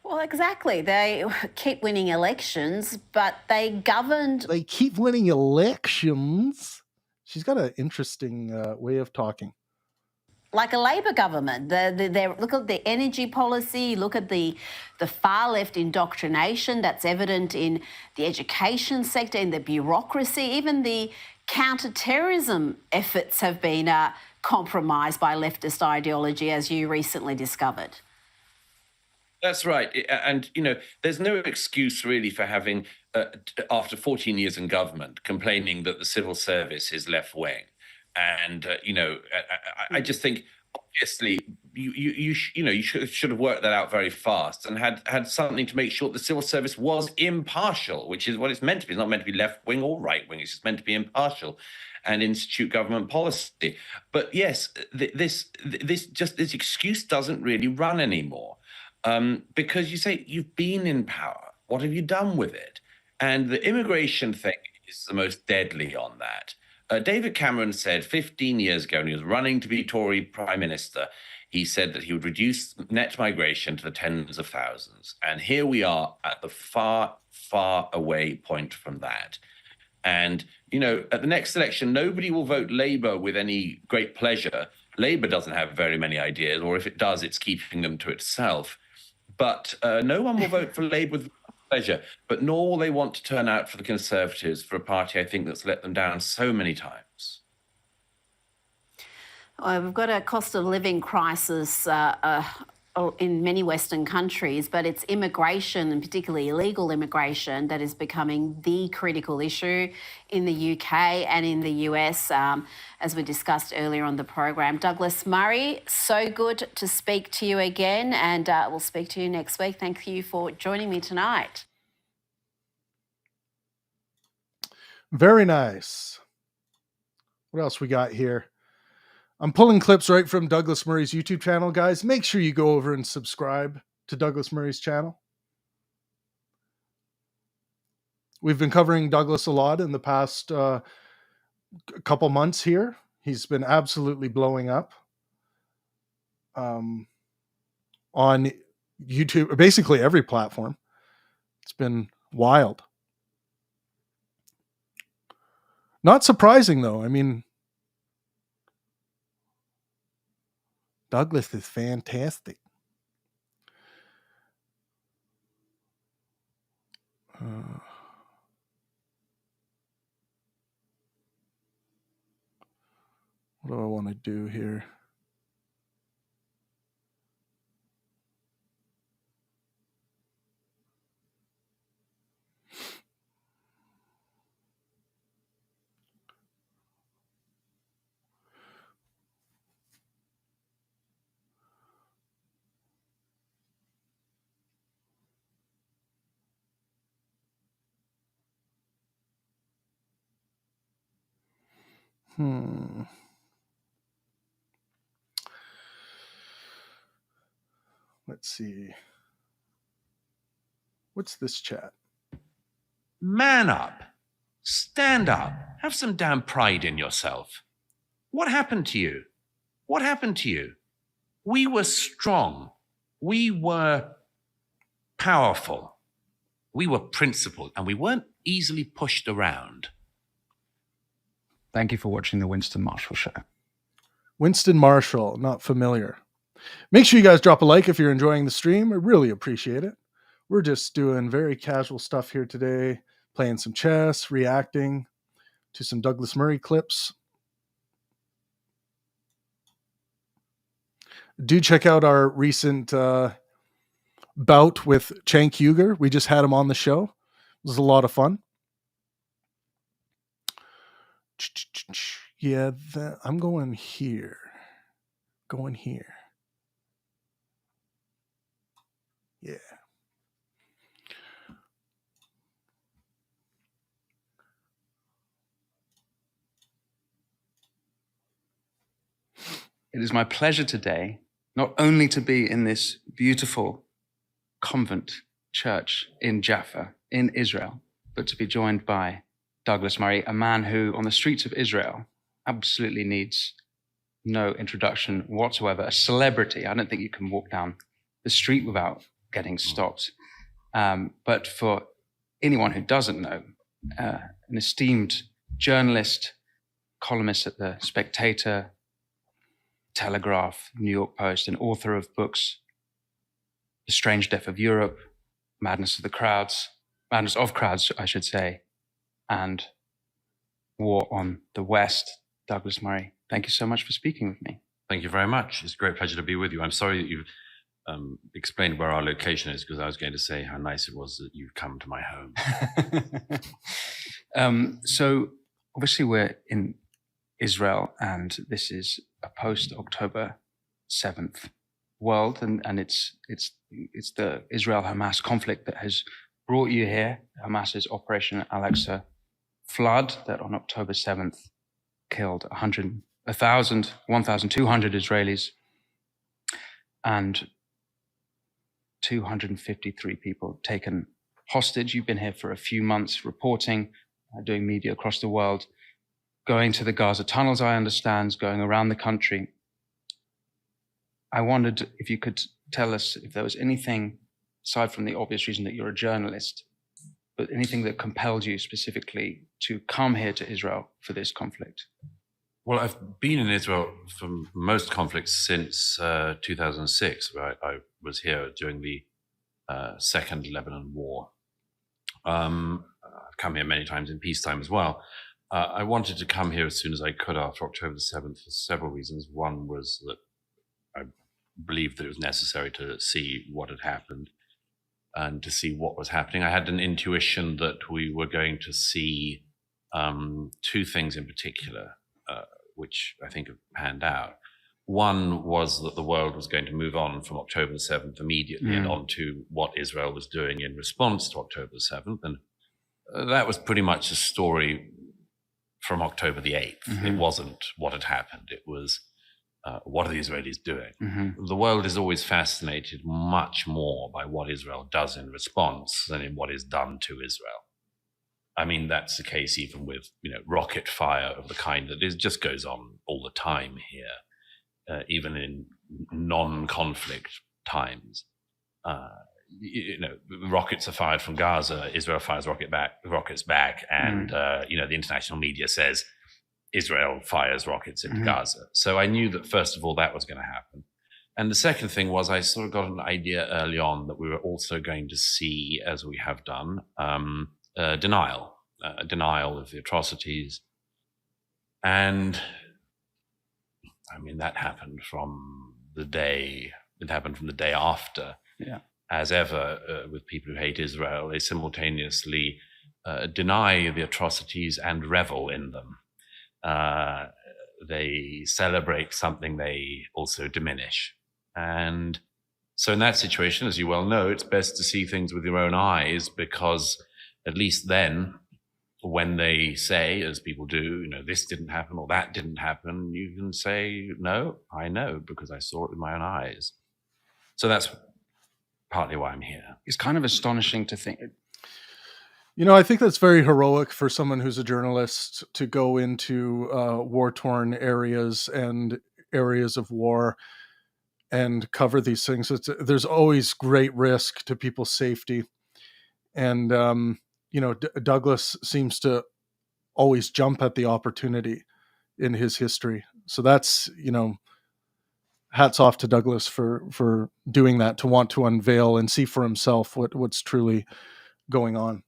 Well, exactly. They keep winning elections, but they governed... They keep winning elections? She's got an interesting way of talking. Like a Labor government. Look at the energy policy, look at the far left indoctrination that's evident in the education sector, in the bureaucracy. Even the counter-terrorism efforts have been compromised by leftist ideology, as you recently discovered. That's right. And, there's no excuse really for having, after 14 years in government, complaining that the civil service is left-wing. And, I just think, obviously, you should have worked that out very fast and had something to make sure the civil service was impartial, which is what it's meant to be. It's not meant to be left-wing or right-wing. It's just meant to be impartial and institute government policy. But yes, this excuse doesn't really run anymore, because you say you've been in power. What have you done with it? And the immigration thing is the most deadly on that. David Cameron said 15 years ago, when he was running to be Tory Prime Minister, he said that he would reduce net migration to the tens of thousands. And here we are at the far, far away point from that. And, at the next election, nobody will vote Labour with any great pleasure. Labour doesn't have very many ideas, or if it does, it's keeping them to itself. But no one will vote for Labour with pleasure, but nor will they want to turn out for the Conservatives, for a party, I think, that's let them down so many times. We've got a cost of living crisis in many Western countries, but it's immigration, and particularly illegal immigration, that is becoming the critical issue in the UK and in the US, as we discussed earlier on the program. Douglas Murray, so good to speak to you again, and we'll speak to you next week. Thank you for joining me tonight. Very nice. What else we got here? I'm pulling clips right from Douglas Murray's YouTube channel, guys. Make sure you go over and subscribe to Douglas Murray's channel. We've been covering Douglas a lot in the past couple months here. He's been absolutely blowing up on YouTube, basically every platform. It's been wild. Not surprising, though. I mean, Douglas is fantastic. What do I want to do here? Let's see. What's this chat? Man up. Stand up. Have some damn pride in yourself. What happened to you? What happened to you? We were strong. We were powerful. We were principled, and we weren't easily pushed around. Thank you for watching the Winston Marshall Show. Winston Marshall, not familiar. Make sure you guys drop a like if you're enjoying the stream. I really appreciate it. We're just doing very casual stuff here today, playing some chess, reacting to some Douglas Murray clips. Do check out our recent bout with Cenk Uygur. We just had him on the show. It was a lot of fun. Yeah, I'm going here. Going here. Yeah. It is my pleasure today not only to be in this beautiful convent church in Jaffa, in Israel, but to be joined by Douglas Murray, a man who on the streets of Israel absolutely needs no introduction whatsoever, a celebrity. I don't think you can walk down the street without getting stopped. But for anyone who doesn't know, an esteemed journalist, columnist at The Spectator, Telegraph, New York Post, and author of books, The Strange Death of Europe, Madness of Crowds, I should say, and War on the West. Douglas Murray, thank you so much for speaking with me. Thank you very much. It's a great pleasure to be with you. I'm sorry that you've explained where our location is, because I was going to say how nice it was that you've come to my home. So obviously we're in Israel, and this is a post-October 7th world, and it's the Israel-Hamas conflict that has brought you here. Hamas's Operation Al-Aqsa flood that on October 7th killed 1,200 Israelis and 253 people taken hostage. You've been here for a few months reporting, doing media across the world, going to the Gaza tunnels, I understand, going around the country. I wondered if you could tell us if there was anything, aside from the obvious reason that you're a journalist, but anything that compelled you specifically to come here to Israel for this conflict. Well, I've been in Israel for most conflicts since 2006, where I was here during the Second Lebanon War. I've come here many times in peacetime as well. I wanted to come here as soon as I could after October the 7th for several reasons. One was that I believed that it was necessary to see what had happened and to see what was happening. I had an intuition that we were going to see two things in particular, which I think have panned out. One was that the world was going to move on from October the 7th immediately and on to what Israel was doing in response to October the 7th. And that was pretty much a story from October the 8th. It wasn't what had happened. It was, what are the Israelis doing? The world is always fascinated much more by what Israel does in response than in what is done to Israel. I mean, that's the case even with, rocket fire of the kind that just goes on all the time here, even in non-conflict times. Rockets are fired from Gaza, Israel fires rockets back, and the international media says Israel fires rockets into Gaza. So I knew that, first of all, that was going to happen. And the second thing was I sort of got an idea early on that we were also going to see, as we have done, denial of the atrocities. And I mean, that happened from the day after. Yeah. As ever, with people who hate Israel, they simultaneously deny the atrocities and revel in them. They celebrate something they also diminish. And so in that situation, as you well know, it's best to see things with your own eyes, because at least then, when they say, as people do, this didn't happen or that didn't happen, you can say, no, I know, because I saw it with my own eyes. So that's partly why I'm here. It's kind of astonishing to think. I think that's very heroic for someone who's a journalist to go into war-torn areas and areas of war and cover these things. There's always great risk to people's safety. And, Douglas seems to always jump at the opportunity in his history. So that's, hats off to Douglas for doing that, to want to unveil and see for himself what's truly going on.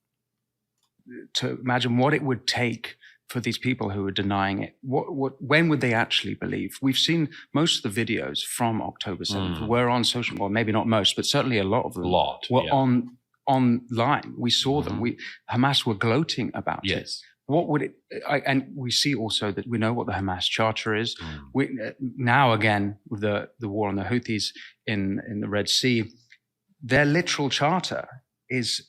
To imagine what it would take for these people who are denying it. When would they actually believe? We've seen most of the videos from October 7th were on social, well, maybe not most, but certainly a lot of them were online. We saw them. Hamas were gloating about it. What would it? And we see also that we know what the Hamas charter is. Now again with the war on the Houthis in the Red Sea, their literal charter is: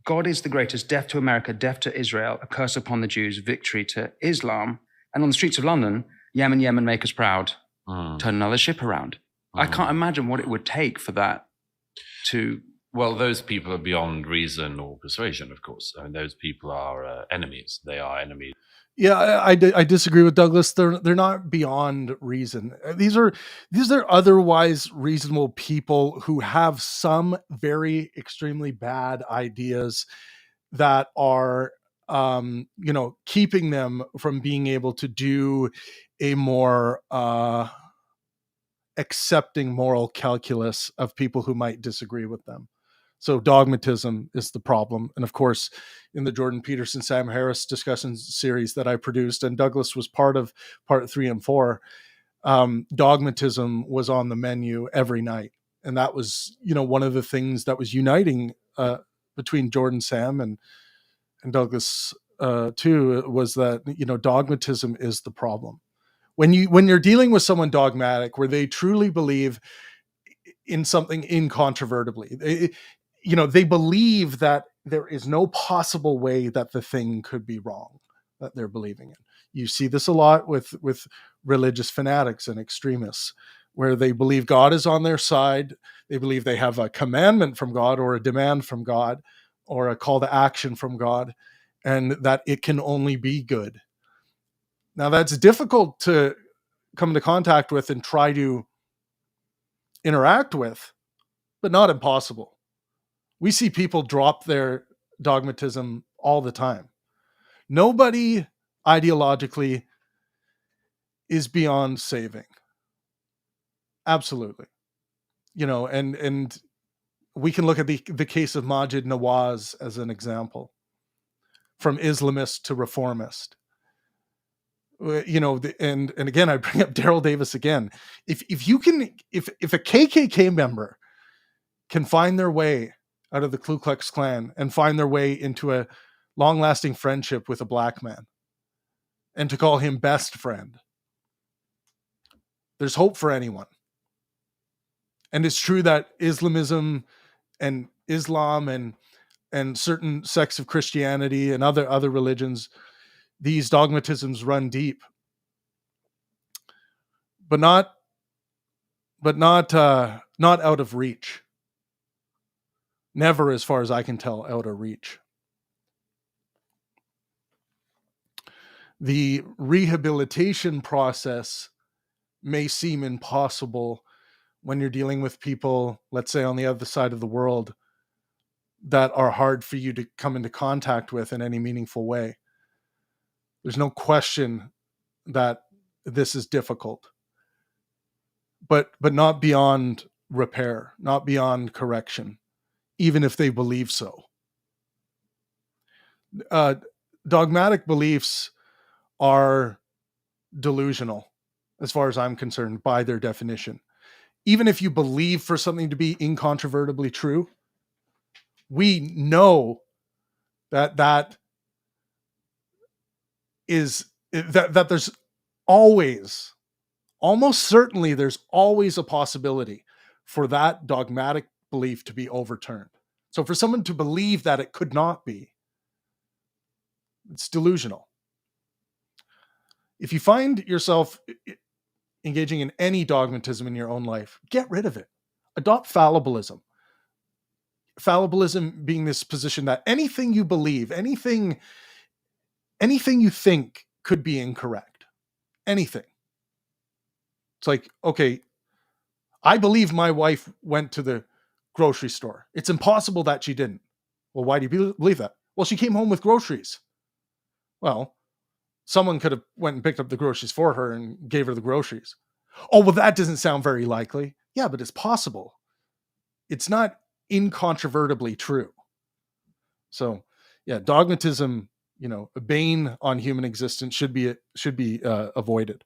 God is the greatest, death to America, death to Israel, a curse upon the Jews, victory to Islam. And on the streets of London, Yemen, Yemen, make us proud. Turn another ship around. I can't imagine what it would take for that to... Well, those people are beyond reason or persuasion, of course. I mean, those people are enemies. They are enemies. Yeah, I disagree with Douglas. They're not beyond reason. These are otherwise reasonable people who have some very extremely bad ideas that are, keeping them from being able to do a more accepting moral calculus of people who might disagree with them. So dogmatism is the problem. And of course, in the Jordan Peterson, Sam Harris discussion series that I produced, and Douglas was part of part 3 and 4, dogmatism was on the menu every night. And that was, one of the things that was uniting between Jordan, Sam, and Douglas too, was that, dogmatism is the problem. When you're dealing with someone dogmatic, where they truly believe in something incontrovertibly, they believe that there is no possible way that the thing could be wrong that they're believing in. You see this a lot with religious fanatics and extremists, where they believe God is on their side. They believe they have a commandment from God, or a demand from God, or a call to action from God, and that it can only be good. Now, that's difficult to come into contact with and try to interact with, but not impossible. We see people drop their dogmatism all the time. Nobody ideologically is beyond saving. Absolutely. And we can look at the case of Majid Nawaz as an example. from Islamist to reformist. And again, I bring up Daryl Davis again. If a KKK member can find their way out of the Ku Klux Klan and find their way into a long-lasting friendship with a black man, and to call him best friend, there's hope for anyone. And it's true that Islamism and Islam and certain sects of Christianity and other religions, these dogmatisms run deep, but not out of reach. Never, as far as I can tell, out of reach. The rehabilitation process may seem impossible when you're dealing with people, let's say, on the other side of the world, that are hard for you to come into contact with in any meaningful way. There's no question that this is difficult, but not beyond repair, not beyond correction, even if they believe so. Dogmatic beliefs are delusional, as far as I'm concerned, by their definition. Even if you believe for something to be incontrovertibly true, we know that there's always, almost certainly, there's always a possibility for that dogmatic belief to be overturned. So for someone to believe that it could not be, it's delusional. If you find yourself engaging in any dogmatism in your own life, get rid of it. Adopt fallibilism. Fallibilism being this position that anything you believe, anything you think could be incorrect. Anything. It's like, okay, I believe my wife went to the grocery store. It's impossible that she didn't. Well, why do you believe that? Well, she came home with groceries. Well, someone could have went and picked up the groceries for her and gave her the groceries. Oh, well, that doesn't sound very likely. Yeah, but it's possible. It's not incontrovertibly true. So, yeah, dogmatism, a bane on human existence, should be avoided.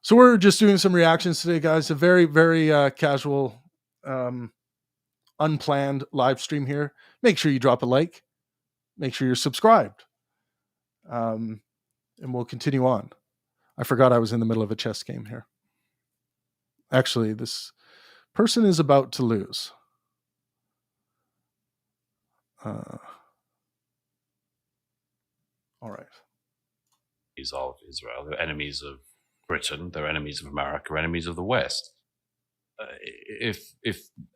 So we're just doing some reactions today, guys. A very, very casual, unplanned live stream here. Make sure you drop a like. Make sure you're subscribed. And we'll continue on. I forgot I was in the middle of a chess game here. Actually, this person is about to lose. All right. Of Israel, they're enemies of Britain, they're enemies of America, enemies of the West. If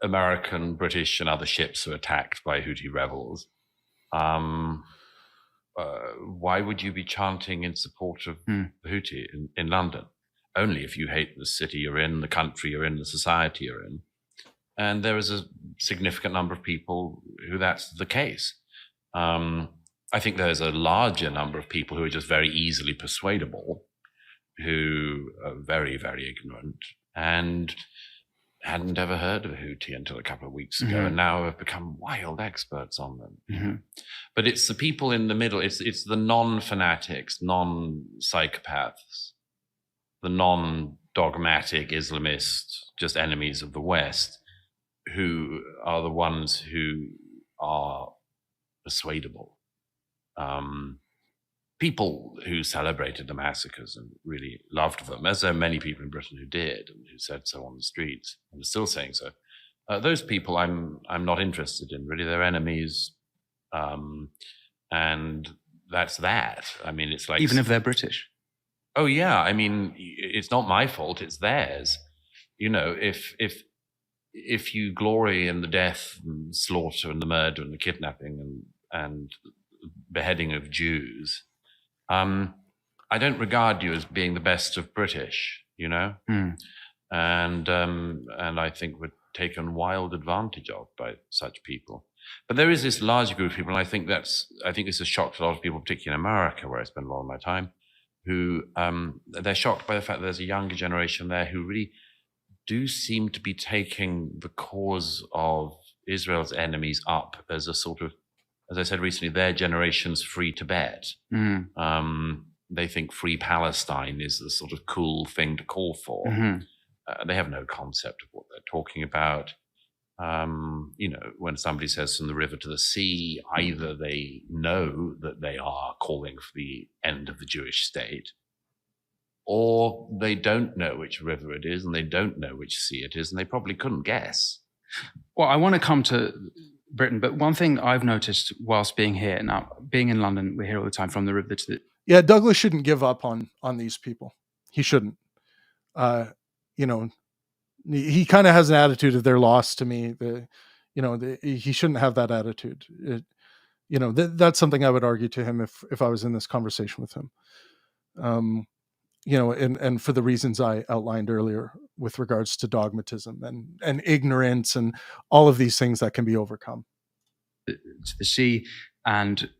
American, British, and other ships are attacked by Houthi rebels, why would you be chanting in support of the Houthi in London? Only if you hate the city you're in, the country you're in, the society you're in. And there is a significant number of people who that's the case. I think there's a larger number of people who are just very easily persuadable, who are very, very ignorant and hadn't ever heard of Houthi until a couple of weeks ago, and now have become wild experts on them. But it's the people in the middle, it's the non-fanatics, non-psychopaths, the non-dogmatic Islamists, just enemies of the West, who are the ones who are persuadable. People who celebrated the massacres and really loved them, as there are many people in Britain who did and who said so on the streets and are still saying so. Those people I'm not interested in, really. They're enemies, and that's that. I mean, it's like, even if they're British. Oh yeah, I mean, it's not my fault; it's theirs. If you glory in the death and slaughter and the murder and the kidnapping and beheading of Jews, I don't regard you as being the best of British, and I think we're taken wild advantage of by such people. But there is this large group of people, and I think this has shocked a lot of people, particularly in America, where I spend a lot of my time, who they're shocked by the fact that there's a younger generation there who really do seem to be taking the cause of Israel's enemies up as a sort of, as I said recently, their generation's free Tibet. They think free Palestine is the sort of cool thing to call for. They have no concept of what they're talking about. When somebody says from the river to the sea, either they know that they are calling for the end of the Jewish state, or they don't know which river it is, and they don't know which sea it is, and they probably couldn't guess. Well, I want to come to Britain, but one thing I've noticed whilst being here, now being in London, we're here all the time, from the river to the... Yeah, Douglas shouldn't give up on these people. He shouldn't. He kind of has an attitude of they're lost to me. He shouldn't have that attitude. That's something I would argue to him if I was in this conversation with him. And for the reasons I outlined earlier with regards to dogmatism and ignorance and all of these things that can be overcome. To the sea, and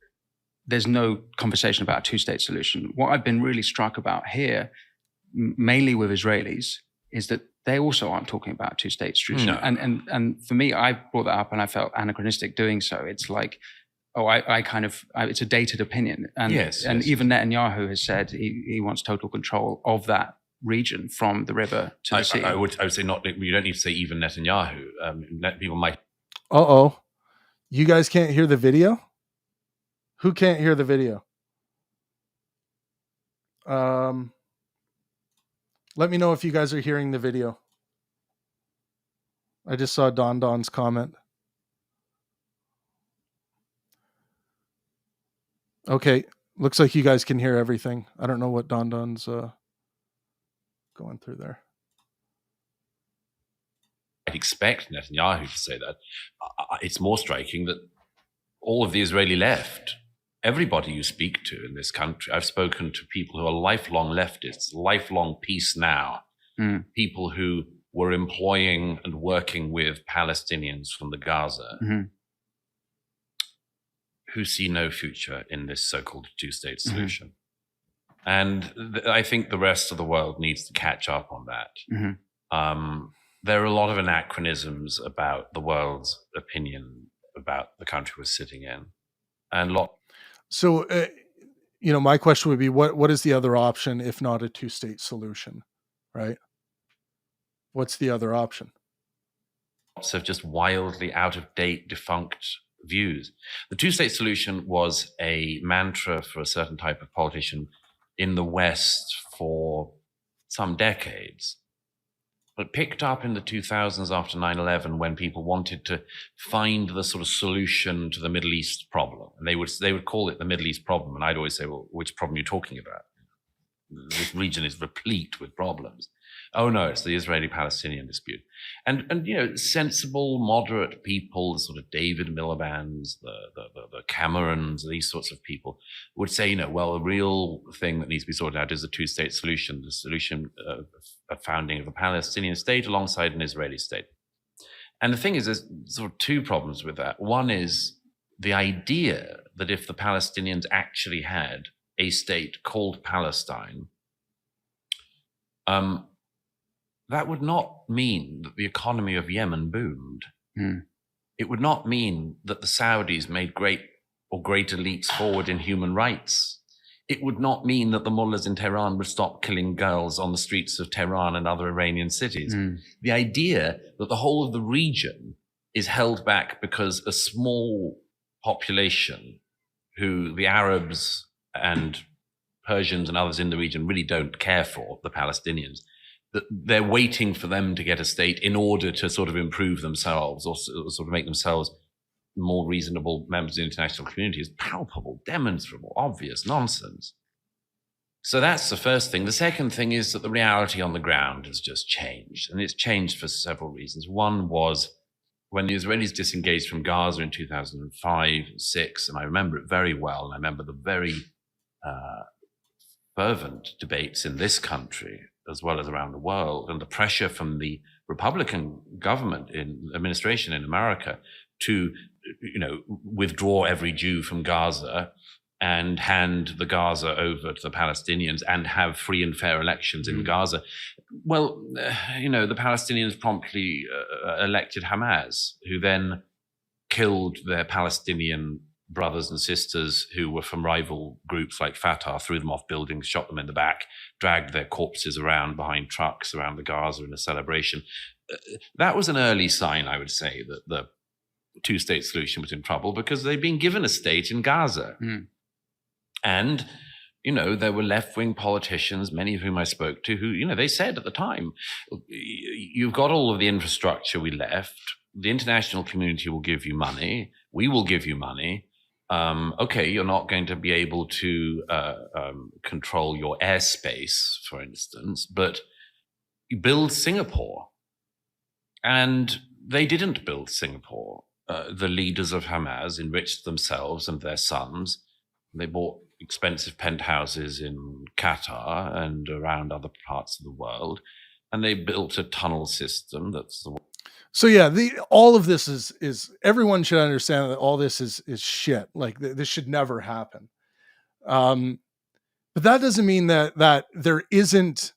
there's no conversation about a two-state solution. What I've been really struck about here, mainly with Israelis, is that they also aren't talking about a two-state solution. No. And for me, I brought that up and I felt anachronistic doing so. It's like, it's a dated opinion. And, yes. Even Netanyahu has said he wants total control of that region from the river to the sea. I would say not. You don't need to say even Netanyahu. People might. You guys can't hear the video? Who can't hear the video? Let me know if you guys are hearing the video. I just saw Don's comment. Okay, looks like you guys can hear everything. I don't know what Don's going through there. I'd expect Netanyahu to say that. It's more striking that all of the Israeli left, everybody you speak to in this country, I've spoken to people who are lifelong leftists, lifelong peace now, people who were employing and working with Palestinians from the Gaza, who see no future in this so-called two-state solution. And I think the rest of the world needs to catch up on that. There are a lot of anachronisms about the world's opinion about the country we're sitting in. So, my question would be, what is the other option if not a two-state solution, right? What's the other option? Lots of just wildly out-of-date, defunct views. The two-state solution was a mantra for a certain type of politician in the West for some decades. But picked up in the 2000s after 9/11, when people wanted to find the sort of solution to the Middle East problem. And they would call it the Middle East problem. And I'd always say, well, which problem are you talking about? This region is replete with problems. Oh no, it's the Israeli-Palestinian dispute. And sensible, moderate people, the sort of David Miliband's, the Camerons, these sorts of people would say, well, the real thing that needs to be sorted out is the two-state solution, the solution of founding of a Palestinian state alongside an Israeli state. And the thing is, there's sort of two problems with that. One is the idea that if the Palestinians actually had a state called Palestine, that would not mean that the economy of Yemen boomed. It would not mean that the Saudis made greater leaps forward in human rights. It would not mean that the mullahs in Tehran would stop killing girls on the streets of Tehran and other Iranian cities. The idea that the whole of the region is held back because a small population, who the Arabs and Persians and others in the region really don't care for, the Palestinians, that they're waiting for them to get a state in order to sort of improve themselves or sort of make themselves more reasonable members of the international community, is palpable, demonstrable, obvious nonsense. So that's the first thing. The second thing is that the reality on the ground has just changed, and it's changed for several reasons. One was when the Israelis disengaged from Gaza in 2005, 6, and I remember it very well, and I remember the very fervent debates in this country as well as around the world, and the pressure from the Republican government administration in America to, withdraw every Jew from Gaza and hand the Gaza over to the Palestinians and have free and fair elections in Gaza. Well, the Palestinians promptly elected Hamas, who then killed their Palestinian brothers and sisters who were from rival groups like Fatah, threw them off buildings, shot them in the back, dragged their corpses around behind trucks around the Gaza in a celebration. That was an early sign, I would say, that the two-state solution was in trouble, because they'd been given a state in Gaza. And, there were left-wing politicians, many of whom I spoke to, who, they said at the time, you've got all of the infrastructure we left, the international community will give you money, we will give you money. Okay, you're not going to be able to control your airspace, for instance, but you build Singapore. And they didn't build Singapore. The leaders of Hamas enriched themselves and their sons. They bought expensive penthouses in Qatar and around other parts of the world. And they built a tunnel system that's the... So yeah, all of this is everyone should understand that all this is shit. Like this should never happen. But that doesn't mean that there isn't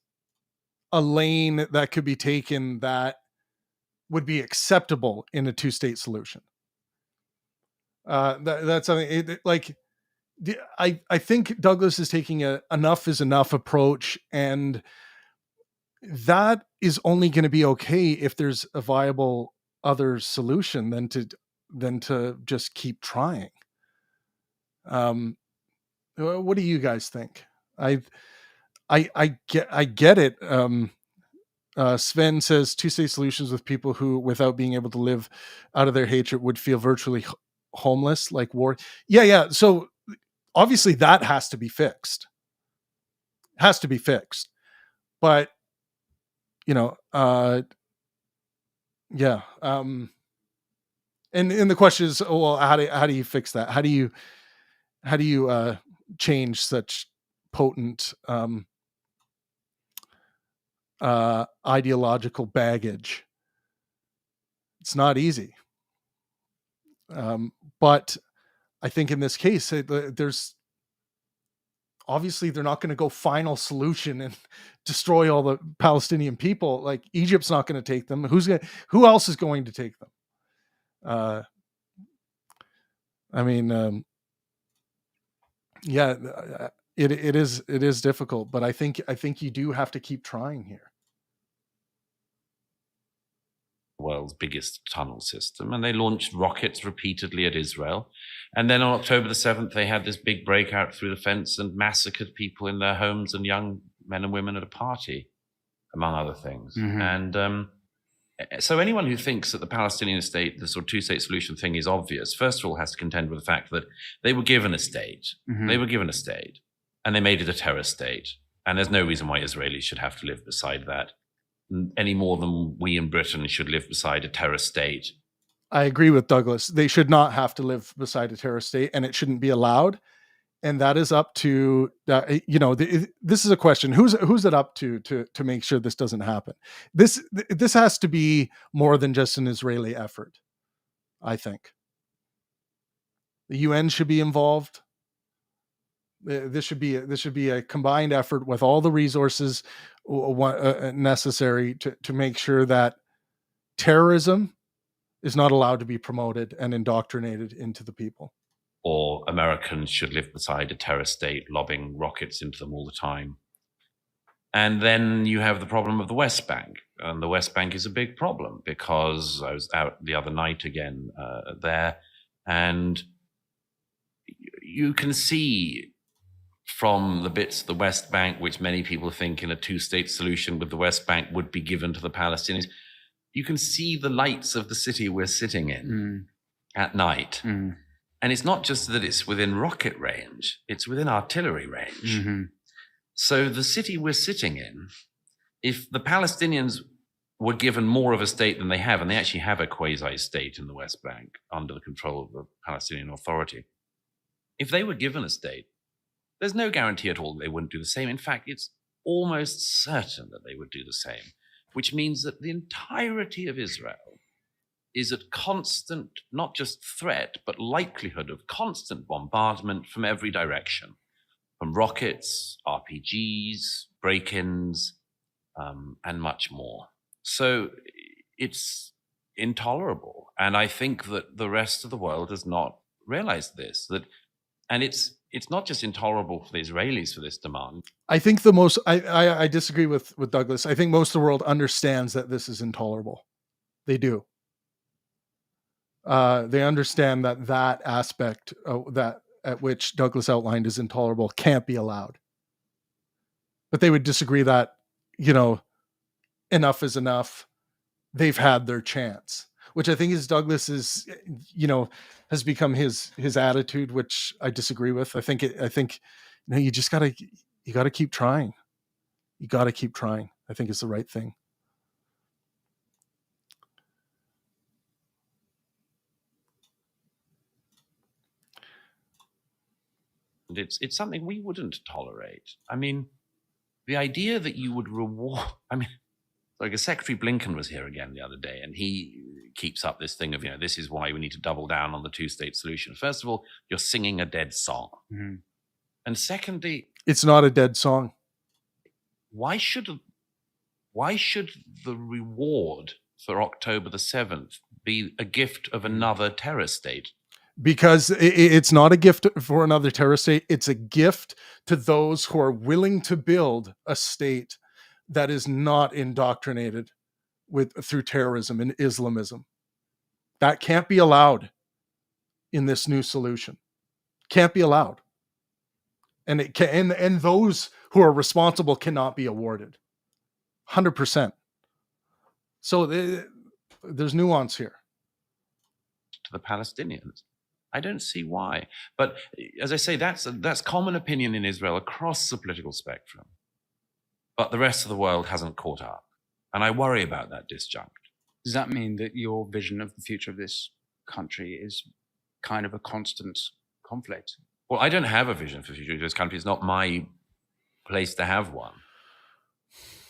a lane that could be taken that would be acceptable in a two-state solution. That's something I think Douglas is taking a enough is enough approach, and that is only going to be okay if there's a viable other solution than to just keep trying. What do you guys think? I get it. Sven says two-state solutions with people who, without being able to live out of their hatred, would feel virtually homeless, like war. Yeah. So obviously that has to be fixed. But yeah. And the question is, well, how do you fix that? How do you change such potent ideological baggage? It's not easy. But I think in this case, there's obviously they're not going to go final solution and destroy all the Palestinian people. Like Egypt's not going to take them. Who else is going to take them? Yeah, it is difficult, but I think you do have to keep trying here. World's biggest tunnel system, and they launched rockets repeatedly at Israel. And then on October the 7th, they had this big breakout through the fence and massacred people in their homes and young men and women at a party, among other things. And so anyone who thinks that the Palestinian state, the sort of two-state solution thing is obvious, first of all, has to contend with the fact that they were given a state. They were given a state, and they made it a terror state. And there's no reason why Israelis should have to live beside that, any more than we in Britain should live beside a terror state. I agree with Douglas. They should not have to live beside a terror state, and it shouldn't be allowed. And that is up to, this is a question. Who's it up to make sure this doesn't happen? This has to be more than just an Israeli effort, I think. The UN should be involved. This should be a combined effort with all the resources necessary to make sure that terrorism is not allowed to be promoted and indoctrinated into the people. Or Americans should live beside a terror state, lobbing rockets into them all the time. And then you have the problem of the West Bank. And the West Bank is a big problem, because I was out the other night again there, and you can see from the bits of the West Bank, which many people think in a two-state solution with the West Bank would be given to the Palestinians, you can see the lights of the city we're sitting in at night. And it's not just that it's within rocket range, it's within artillery range. So the city we're sitting in, if the Palestinians were given more of a state than they have, and they actually have a quasi-state in the West Bank under the control of the Palestinian Authority, if they were given a state, there's no guarantee at all that they wouldn't do the same. In fact, it's almost certain that they would do the same, which means that the entirety of Israel is at constant, not just threat, but likelihood of constant bombardment from every direction, from rockets, RPGs, break-ins, and much more. So it's intolerable. And I think that the rest of the world has not realized this. And it's not just intolerable for the Israelis for this demand. I think I disagree with Douglas. I think most of the world understands that this is intolerable. They do. They understand that aspect that at which Douglas outlined is intolerable can't be allowed. But they would disagree that, enough is enough. They've had their chance, which I think is Douglas's, has become his attitude, which I disagree with. I think you just gotta keep trying. You gotta keep trying. I think it's the right thing. And it's something we wouldn't tolerate. I mean, the idea that you would reward, like Secretary Blinken was here again the other day, and he keeps up this thing of, this is why we need to double down on the two-state solution. First of all, you're singing a dead song. Mm-hmm. And secondly, it's not a dead song. Why should the reward for October the 7th be a gift of another terror state? Because it's not a gift for another terror state. It's a gift to those who are willing to build a state that is not indoctrinated through terrorism and Islamism. That can't be allowed in this new solution. Can't be allowed. And it can, and those who are responsible cannot be awarded. 100%. So there's nuance here. To the Palestinians. I don't see why. But as I say, that's common opinion in Israel across the political spectrum. But the rest of the world hasn't caught up. And I worry about that disjunct. Does that mean that your vision of the future of this country is kind of a constant conflict? Well, I don't have a vision for the future of this country. It's not my place to have one.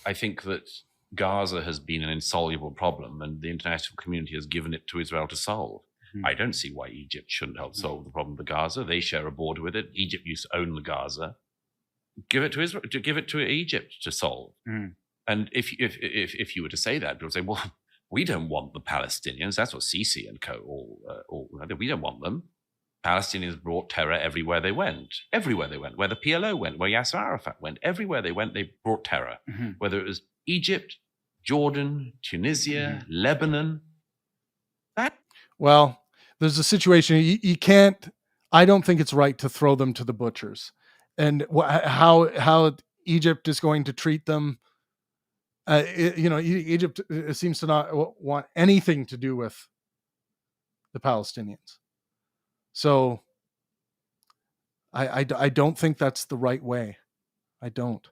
I think that Gaza has been an insoluble problem, and the international community has given it to Israel to solve. I don't see why Egypt shouldn't help solve the problem of Gaza. They share a border with it. Egypt used to own the Gaza. Give it to Israel. Give it to Egypt to solve. And if you were to say that, people would say, "Well, we don't want the Palestinians." That's what Sisi and co. We don't want them. Palestinians brought terror everywhere they went. Everywhere they went. Where the PLO went, where Yasser Arafat went, everywhere they went, they brought terror. Whether it was Egypt, Jordan, Tunisia, Lebanon. Well, there's a situation you can't. I don't think it's right to throw them to the butchers, and how Egypt is going to treat them. Egypt seems to not want anything to do with the Palestinians. So I don't think that's the right way. I don't.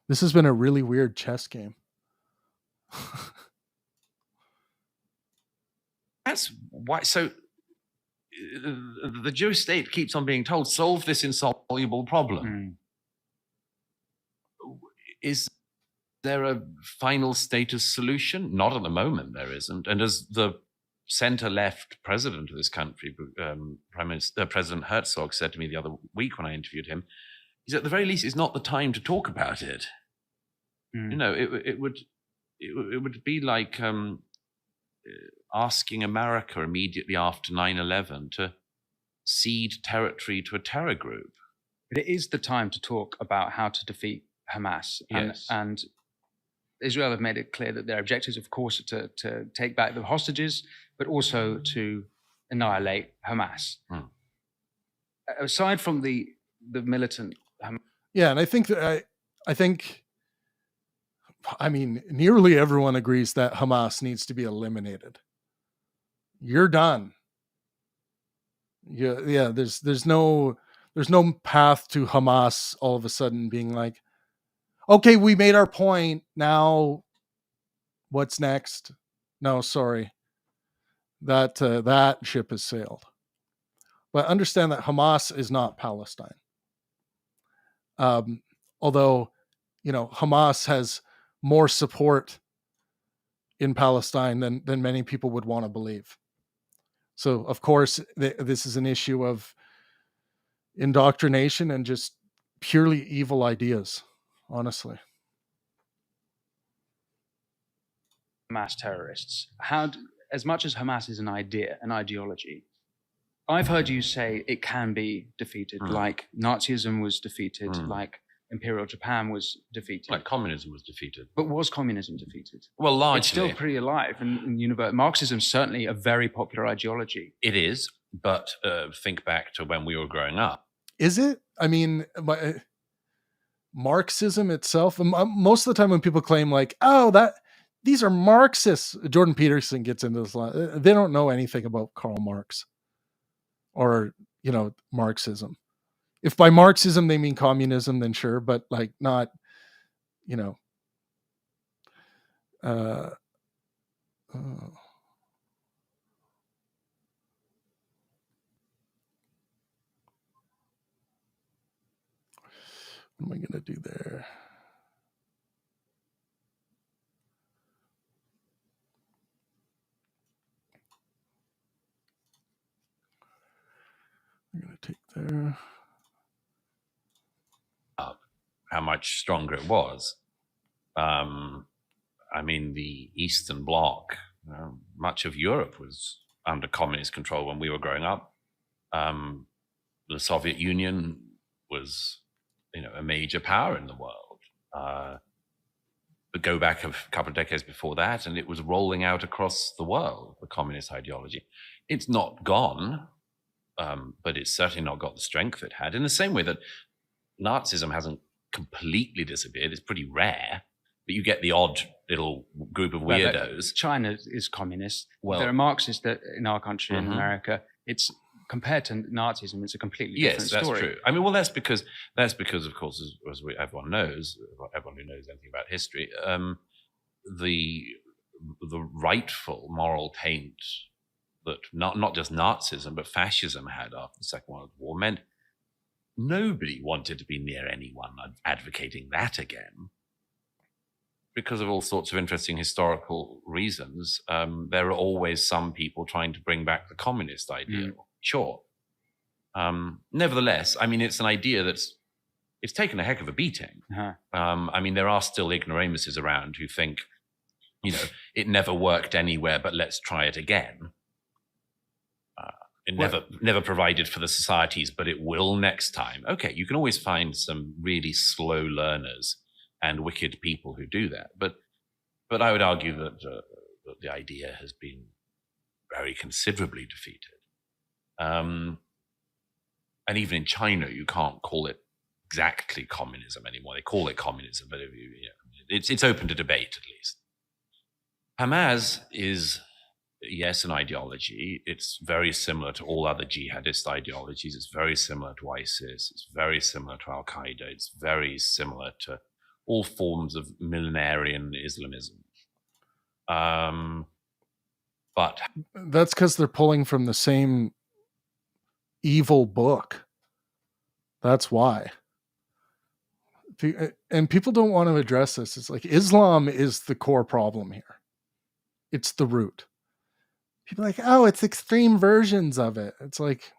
This has been a really weird chess game. That's why. So the Jewish state keeps on being told, solve this insoluble problem. Is there a final status solution? Not at the moment, there isn't. And as the center-left president of this country, President Herzog, said to me the other week when I interviewed him, is at the very least, it's not the time to talk about it. It would be like asking America immediately after 9/11 to cede territory to a terror group. But it is the time to talk about how to defeat Hamas. And Israel have made it clear that their objectives, of course, are to take back the hostages, but also to annihilate Hamas. Aside from the militant Hamas. Yeah, and I think nearly everyone agrees that Hamas needs to be eliminated. You're done. Yeah. There's no path to Hamas all of a sudden being like, okay, we made our point. Now, what's next? No, sorry. That ship has sailed. But understand that Hamas is not Palestine. Although Hamas has more support in Palestine than many people would want to believe. So, of course, this is an issue of indoctrination and just purely evil ideas, honestly. Hamas terrorists. As much as Hamas is an idea, an ideology, I've heard you say it can be defeated, like Nazism was defeated, like Imperial Japan was defeated. Like communism was defeated. But was communism defeated? Well, largely. It's still pretty alive. And Marxism is certainly a very popular ideology. It is, but think back to when we were growing up. Is it? I mean, Marxism itself, most of the time when people claim like, oh, these are Marxists, Jordan Peterson gets into this line. They don't know anything about Karl Marx or, Marxism. If by Marxism they mean communism, then sure, but like not, what am I going to do there? I'm going to take there. How much stronger it was. I mean, the Eastern Bloc, much of Europe was under communist control when we were growing up. The Soviet Union was, a major power in the world. But go back a couple of decades before that, and it was rolling out across the world, the communist ideology. It's not gone, but it's certainly not got the strength it had. In the same way that Nazism hasn't completely disappeared. It's pretty rare, but you get the odd little group of weirdos. China is communist. Well, there are Marxists in our country, in America. It's compared to Nazism, it's a completely different story. Yes, that's true. I mean, well, that's because, of course, as everyone knows, everyone who knows anything about history, the rightful moral taint that not just Nazism but fascism had after the Second World War meant nobody wanted to be near anyone advocating that again. Because of all sorts of interesting historical reasons, there are always some people trying to bring back the communist ideal. Sure. Nevertheless, I mean, it's an idea it's taken a heck of a beating. I mean, there are still ignoramuses around who think, it never worked anywhere, but let's try it again. It never provided for the societies, but it will next time. Okay, you can always find some really slow learners and wicked people who do that. But I would argue that the idea has been very considerably defeated. And even in China, you can't call it exactly communism anymore. They call it communism, but it's open to debate at least. Hamas is, yes, an ideology. It's very similar to all other jihadist ideologies. It's very similar to ISIS. It's very similar to Al-Qaeda. It's very similar to all forms of millenarian Islamism. But that's because they're pulling from the same evil book. That's why. And people don't want to address this. It's like Islam is the core problem here. It's the root. People are like, oh, it's extreme versions of it. It's like,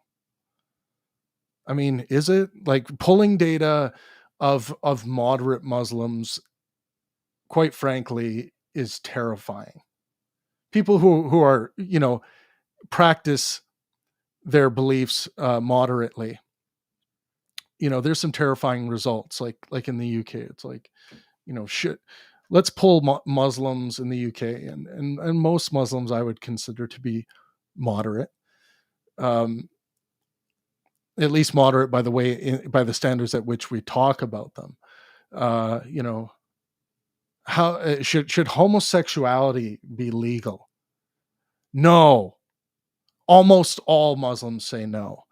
I mean, is it? Like pulling data of moderate Muslims, quite frankly, is terrifying. People who are, practice their beliefs moderately. There's some terrifying results, like in the UK. It's like, let's pull Muslims in the UK and most Muslims I would consider to be moderate, at least moderate by the standards at which we talk about them. How should homosexuality be legal? No. Almost all Muslims say no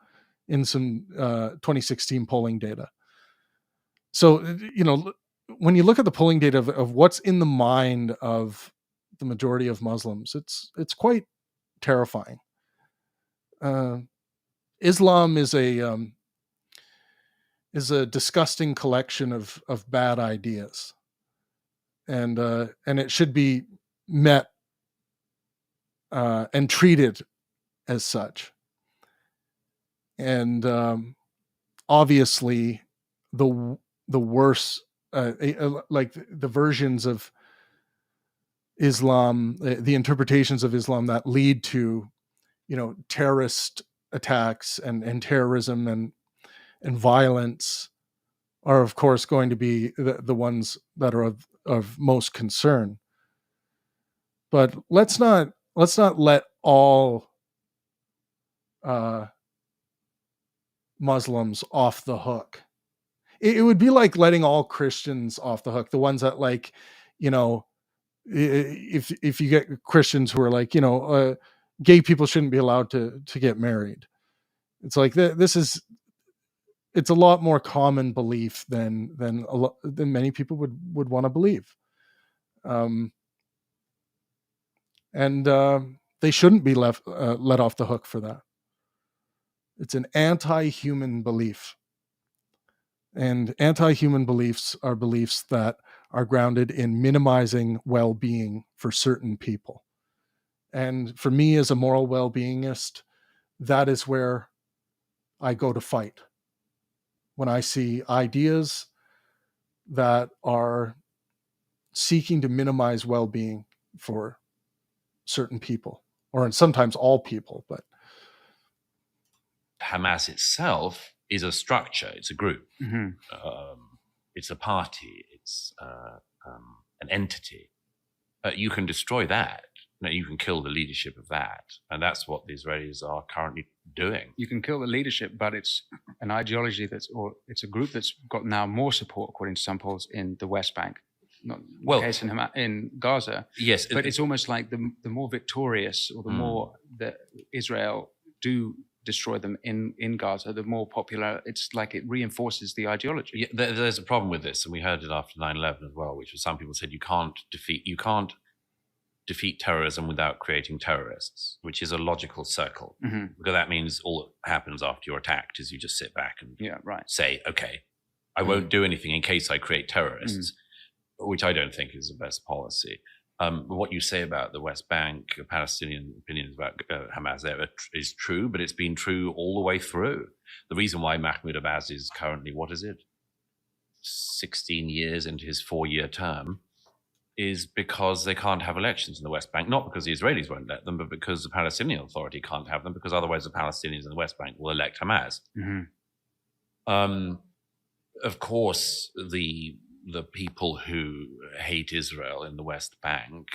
in some 2016 polling data. So, when you look at the polling data of what's in the mind of the majority of Muslims, it's quite terrifying. Islam is is a disgusting collection of bad ideas, and it should be met and treated as such. And obviously, the worse, like the versions of Islam, the interpretations of Islam that lead to, terrorist attacks and terrorism and violence are, of course, going to be the ones that are of most concern. But let's not let all Muslims off the hook. It would be like letting all Christians off the hook. The ones that, like, if you get Christians who are like, gay people shouldn't be allowed to get married. It's like it's a lot more common belief than many people would want to believe. And they shouldn't be let off the hook for that. It's an anti-human belief. And anti-human beliefs are beliefs that are grounded in minimizing well-being for certain people. And for me, as a moral well-beingist, that is where I go to fight. When I see ideas that are seeking to minimize well-being for certain people, or sometimes all people, but Hamas itself is a structure, it's a group, it's a party, it's an entity. You can destroy that. You can kill the leadership of that. And that's what the Israelis are currently doing. You can kill the leadership, but it's an ideology it's a group that's got now more support, according to some polls, in the West Bank. Not the case in Gaza. Yes. But it's almost like the more victorious, or the more that Israel do destroy them in Gaza, the more popular. It's like it reinforces the ideology. Yeah, there's a problem with this, and we heard it after 9/11 as well, which was some people said you can't defeat terrorism without creating terrorists, which is a logical circle, because that means all that happens after you're attacked is you just sit back and say, okay, I won't do anything in case I create terrorists, which I don't think is the best policy. What you say about the West Bank, Palestinian opinions about Hamas there is true, but it's been true all the way through. The reason why Mahmoud Abbas is currently, 16 years into his 4-year term, is because they can't have elections in the West Bank, not because the Israelis won't let them, but because the Palestinian Authority can't have them, because otherwise the Palestinians in the West Bank will elect Hamas. Of course, the people who hate Israel in the West Bank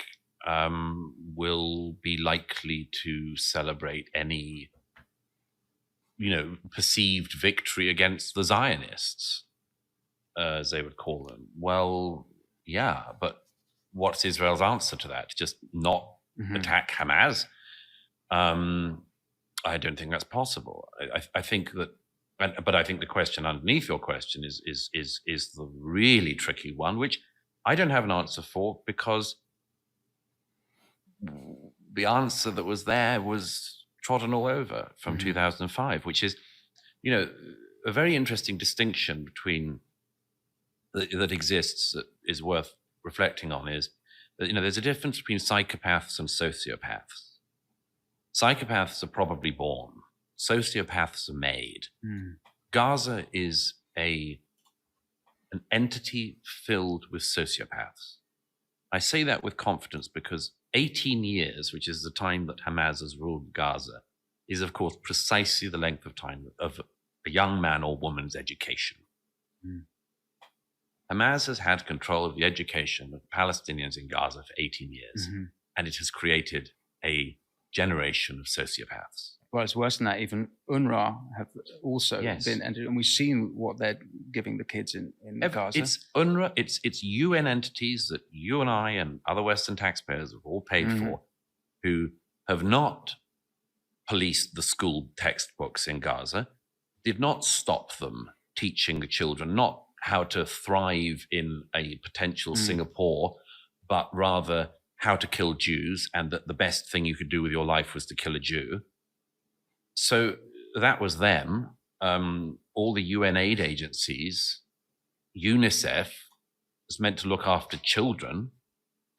will be likely to celebrate any, perceived victory against the Zionists, as they would call them. Well, yeah, but what's Israel's answer to that? Just not attack Hamas? I don't think that's possible. I think that, but I think the question underneath your question is the really tricky one, which I don't have an answer for, because the answer that was there was trodden all over from 2005, which is, a very interesting distinction between that exists that is worth reflecting on, is that, there's a difference between psychopaths and sociopaths. Psychopaths are probably born. Sociopaths are made. Gaza is an entity filled with sociopaths. I say that with confidence because 18 years, which is the time that Hamas has ruled Gaza, is of course precisely the length of time of a young man or woman's education. Hamas has had control of the education of Palestinians in Gaza for 18 years, and it has created a generation of sociopaths. Well, it's worse than that. Even UNRWA have also been entered, and we've seen what they're giving the kids in Gaza. It's UNRWA, it's UN entities that you and I and other Western taxpayers have all paid for, who have not policed the school textbooks in Gaza, did not stop them teaching the children not how to thrive in a potential Singapore, but rather how to kill Jews, and that the best thing you could do with your life was to kill a Jew. So that was them. all the UN aid agencies, UNICEF was meant to look after children,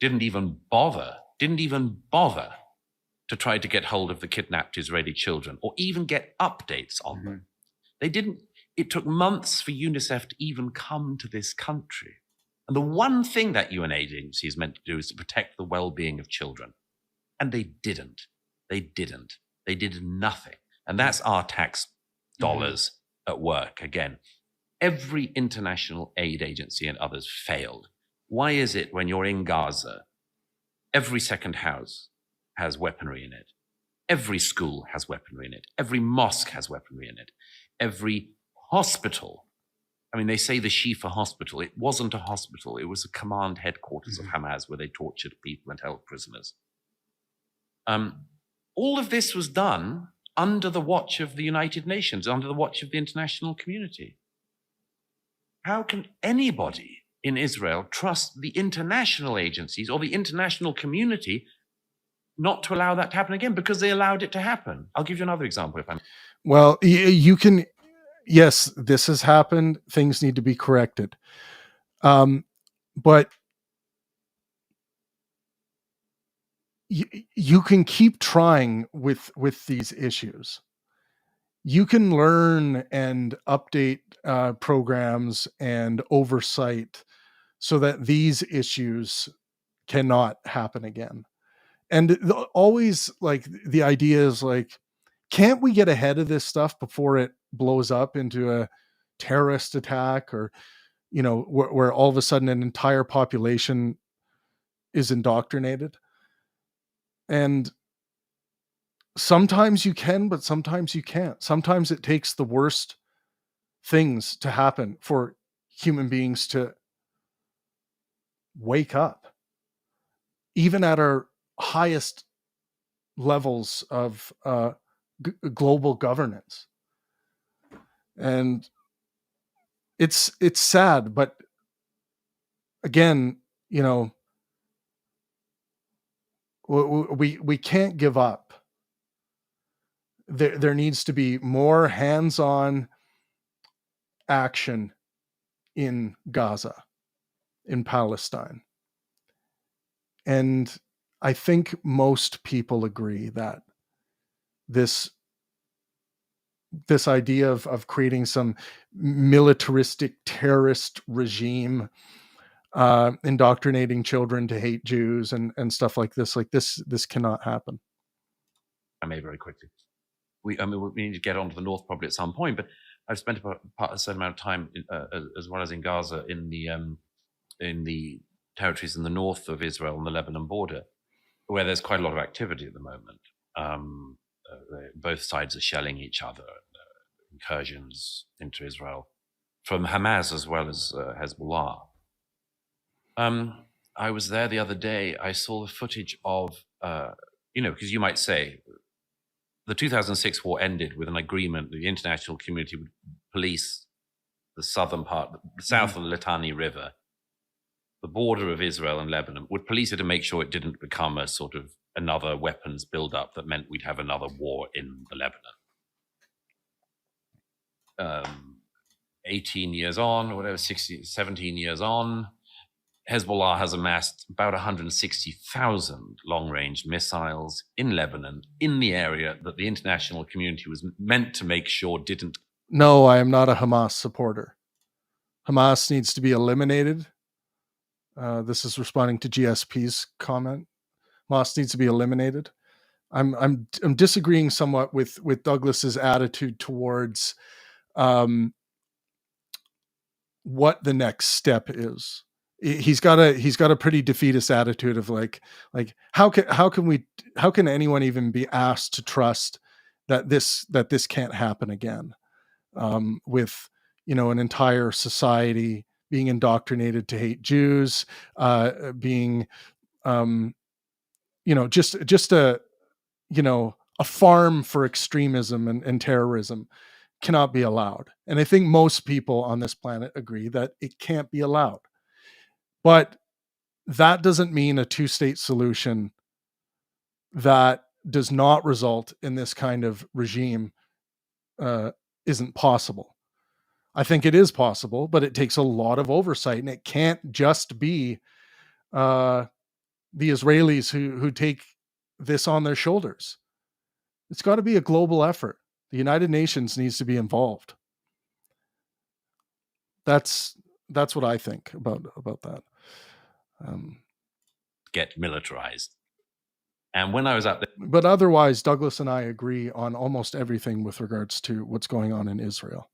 didn't even bother to try to get hold of the kidnapped Israeli children or even get updates on them. They didn't. It took months for UNICEF to even come to this country. And the one thing that UN aid agency is meant to do is to protect the well-being of children. And they didn't. They did nothing. And that's our tax dollars at work again. Every international aid agency and others failed. Why is it when you're in Gaza, every second house has weaponry in it? Every school has weaponry in it. Every mosque has weaponry in it. Every hospital. I mean, they say the Shifa hospital. It wasn't a hospital. It was a command headquarters of Hamas where they tortured people and held prisoners. All of this was done under the watch of the United Nations, under the watch of the international community. How can anybody in Israel trust the international agencies or the international community not to allow that to happen again? Because they allowed it to happen. I'll give you another example if I'm... Well, you can, yes, this has happened. Things need to be corrected. But you can keep trying with these issues. You can learn and update programs and oversight so that these issues cannot happen again. And always, like, the idea is like, can't we get ahead of this stuff before it blows up into a terrorist attack, or, you know, where all of a sudden an entire population is indoctrinated? And sometimes you can, but sometimes you can't. Sometimes it takes the worst things to happen for human beings to wake up, even at our highest levels of global governance. And it's sad, but again, you know, we can't give up. There needs to be more hands-on action in Gaza, in Palestine. And I think most people agree that this idea of creating some militaristic terrorist regime, indoctrinating children to hate Jews and stuff like this cannot happen. I may very quickly. We need to get on to the north probably at some point, but I've spent a certain amount of time, as well as in Gaza, in the territories in the north of Israel and the Lebanon border, where there's quite a lot of activity at the moment. Both sides are shelling each other, incursions into Israel from Hamas as well as Hezbollah. I was there the other day. I saw the footage of, because you might say, the 2006 war ended with an agreement that the international community would police the southern part, the south of the Litani River, the border of Israel and Lebanon, would police it to make sure it didn't become a sort of another weapons buildup that meant we'd have another war in the Lebanon. 18 years on, or whatever, 17 years on, Hezbollah has amassed about 160,000 long-range missiles in Lebanon, in the area that the international community was meant to make sure didn't. No, I am not a Hamas supporter. Hamas needs to be eliminated. This is responding to GSP's comment. Hamas needs to be eliminated. I'm disagreeing somewhat with Douglas's attitude towards what the next step is. He's got a pretty defeatist attitude of like how can anyone even be asked to trust that this can't happen again, with, you know, an entire society being indoctrinated to hate Jews, being just a farm for extremism and terrorism cannot be allowed. And I think most people on this planet agree that it can't be allowed. But that doesn't mean a two-state solution that does not result in this kind of regime isn't possible. I think it is possible, but it takes a lot of oversight, and it can't just be the Israelis who take this on their shoulders. It's got to be a global effort. The United Nations needs to be involved. That's what I think about that. Get militarized. And when I was up there, But otherwise, Douglas and I agree on almost everything with regards to what's going on in Israel.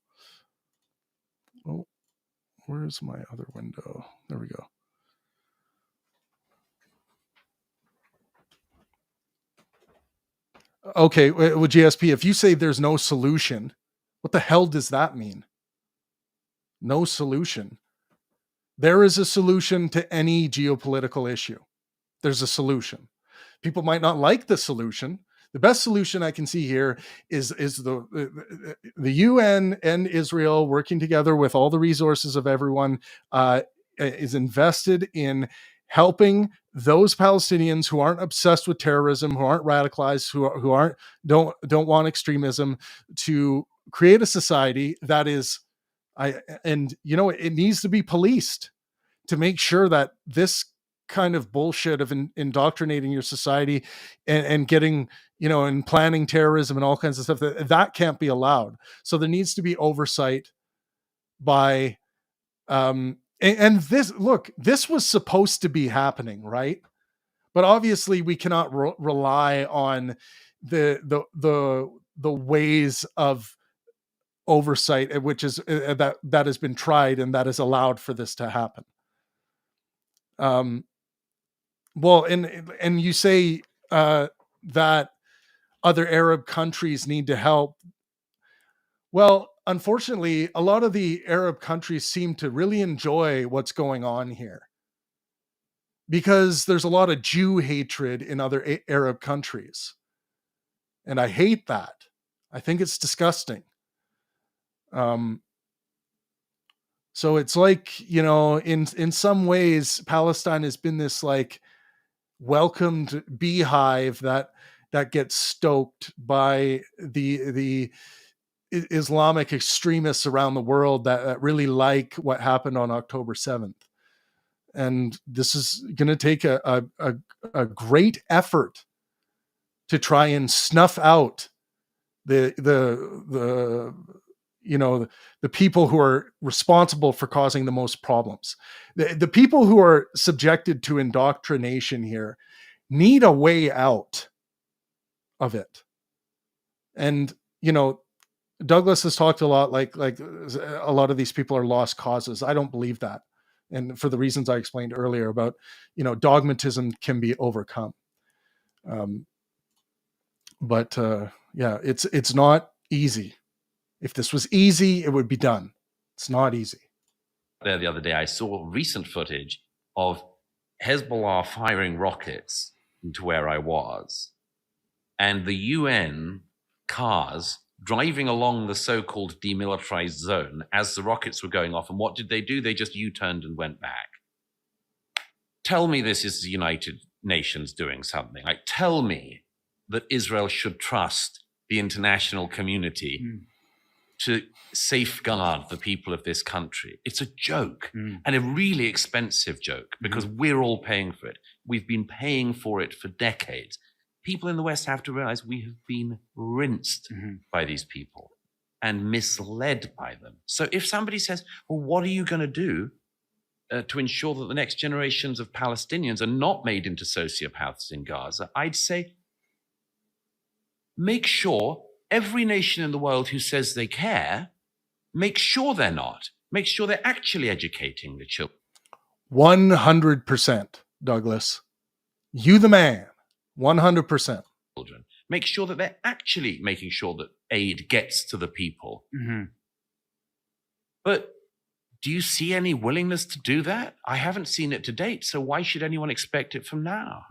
Oh, where's my other window? There we go. Okay, well, GSP, if you say there's no solution, what the hell does that mean? No solution. There is a solution to any geopolitical issue. There's a solution. People might not like the solution. The best solution I can see here is the UN and Israel working together with all the resources of everyone is invested in helping those Palestinians who aren't obsessed with terrorism, who aren't radicalized, who don't want extremism, to create a society that is, it needs to be policed to make sure that this kind of bullshit of indoctrinating your society and getting, and planning terrorism and all kinds of stuff, that can't be allowed. So there needs to be oversight by, and this was supposed to be happening, right? But obviously we cannot rely on the ways of oversight, which is that has been tried and that has allowed for this to happen. Well, and you say that other Arab countries need to help. Well, unfortunately, a lot of the Arab countries seem to really enjoy what's going on here, because there's a lot of Jew hatred in other Arab countries. And I hate that. I think it's disgusting. So it's like, in some ways, Palestine has been this like welcomed beehive that gets stoked by the Islamic extremists around the world that really like what happened on October 7th. And this is going to take a great effort to try and snuff out the people who are responsible for causing the most problems. The people who are subjected to indoctrination here need a way out of it. And, Douglas has talked a lot, like a lot of these people are lost causes. I don't believe that. And for the reasons I explained earlier about, dogmatism can be overcome. But it's not easy. If this was easy, it would be done. It's not easy. There the other day, I saw recent footage of Hezbollah firing rockets into where I was, and the UN cars driving along the so-called demilitarized zone as the rockets were going off. And what did they do? They just U-turned and went back. Tell me this is the United Nations doing something. Like, tell me that Israel should trust the international community to safeguard the people of this country. It's a joke, and a really expensive joke, because we're all paying for it. We've been paying for it for decades. People in the West have to realize we have been rinsed by these people and misled by them. So if somebody says, well, what are you going to do to ensure that the next generations of Palestinians are not made into sociopaths in Gaza? I'd say, make sure every nation in the world who says they care, make sure they're not. Make sure they're actually educating the children. 100%, Douglas. You the man. 100%. Make sure that they're actually making sure that aid gets to the people. But do you see any willingness to do that? I haven't seen it to date, so why should anyone expect it from now?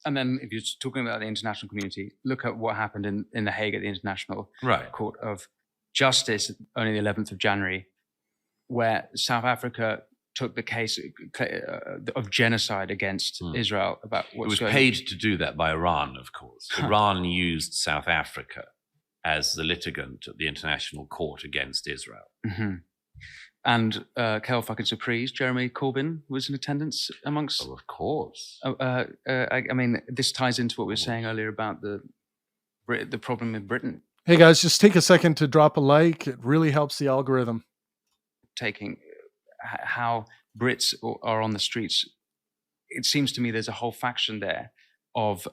And then if you're talking about the international community, look at what happened in The Hague at the International Court of Justice, only the 11th of January, where South Africa took the case of genocide against Israel about what's It was paid to do that by Iran, of course. Iran used South Africa as the litigant at the International Court against Israel. And Kel fucking surprise, Jeremy Corbyn was in attendance amongst. Oh, of course. I mean, this ties into what we were saying earlier about the problem with Britain Hey guys, just take a second to drop a like. It really helps the algorithm. taking how Brits are on the streets. It seems to me there's a whole faction there of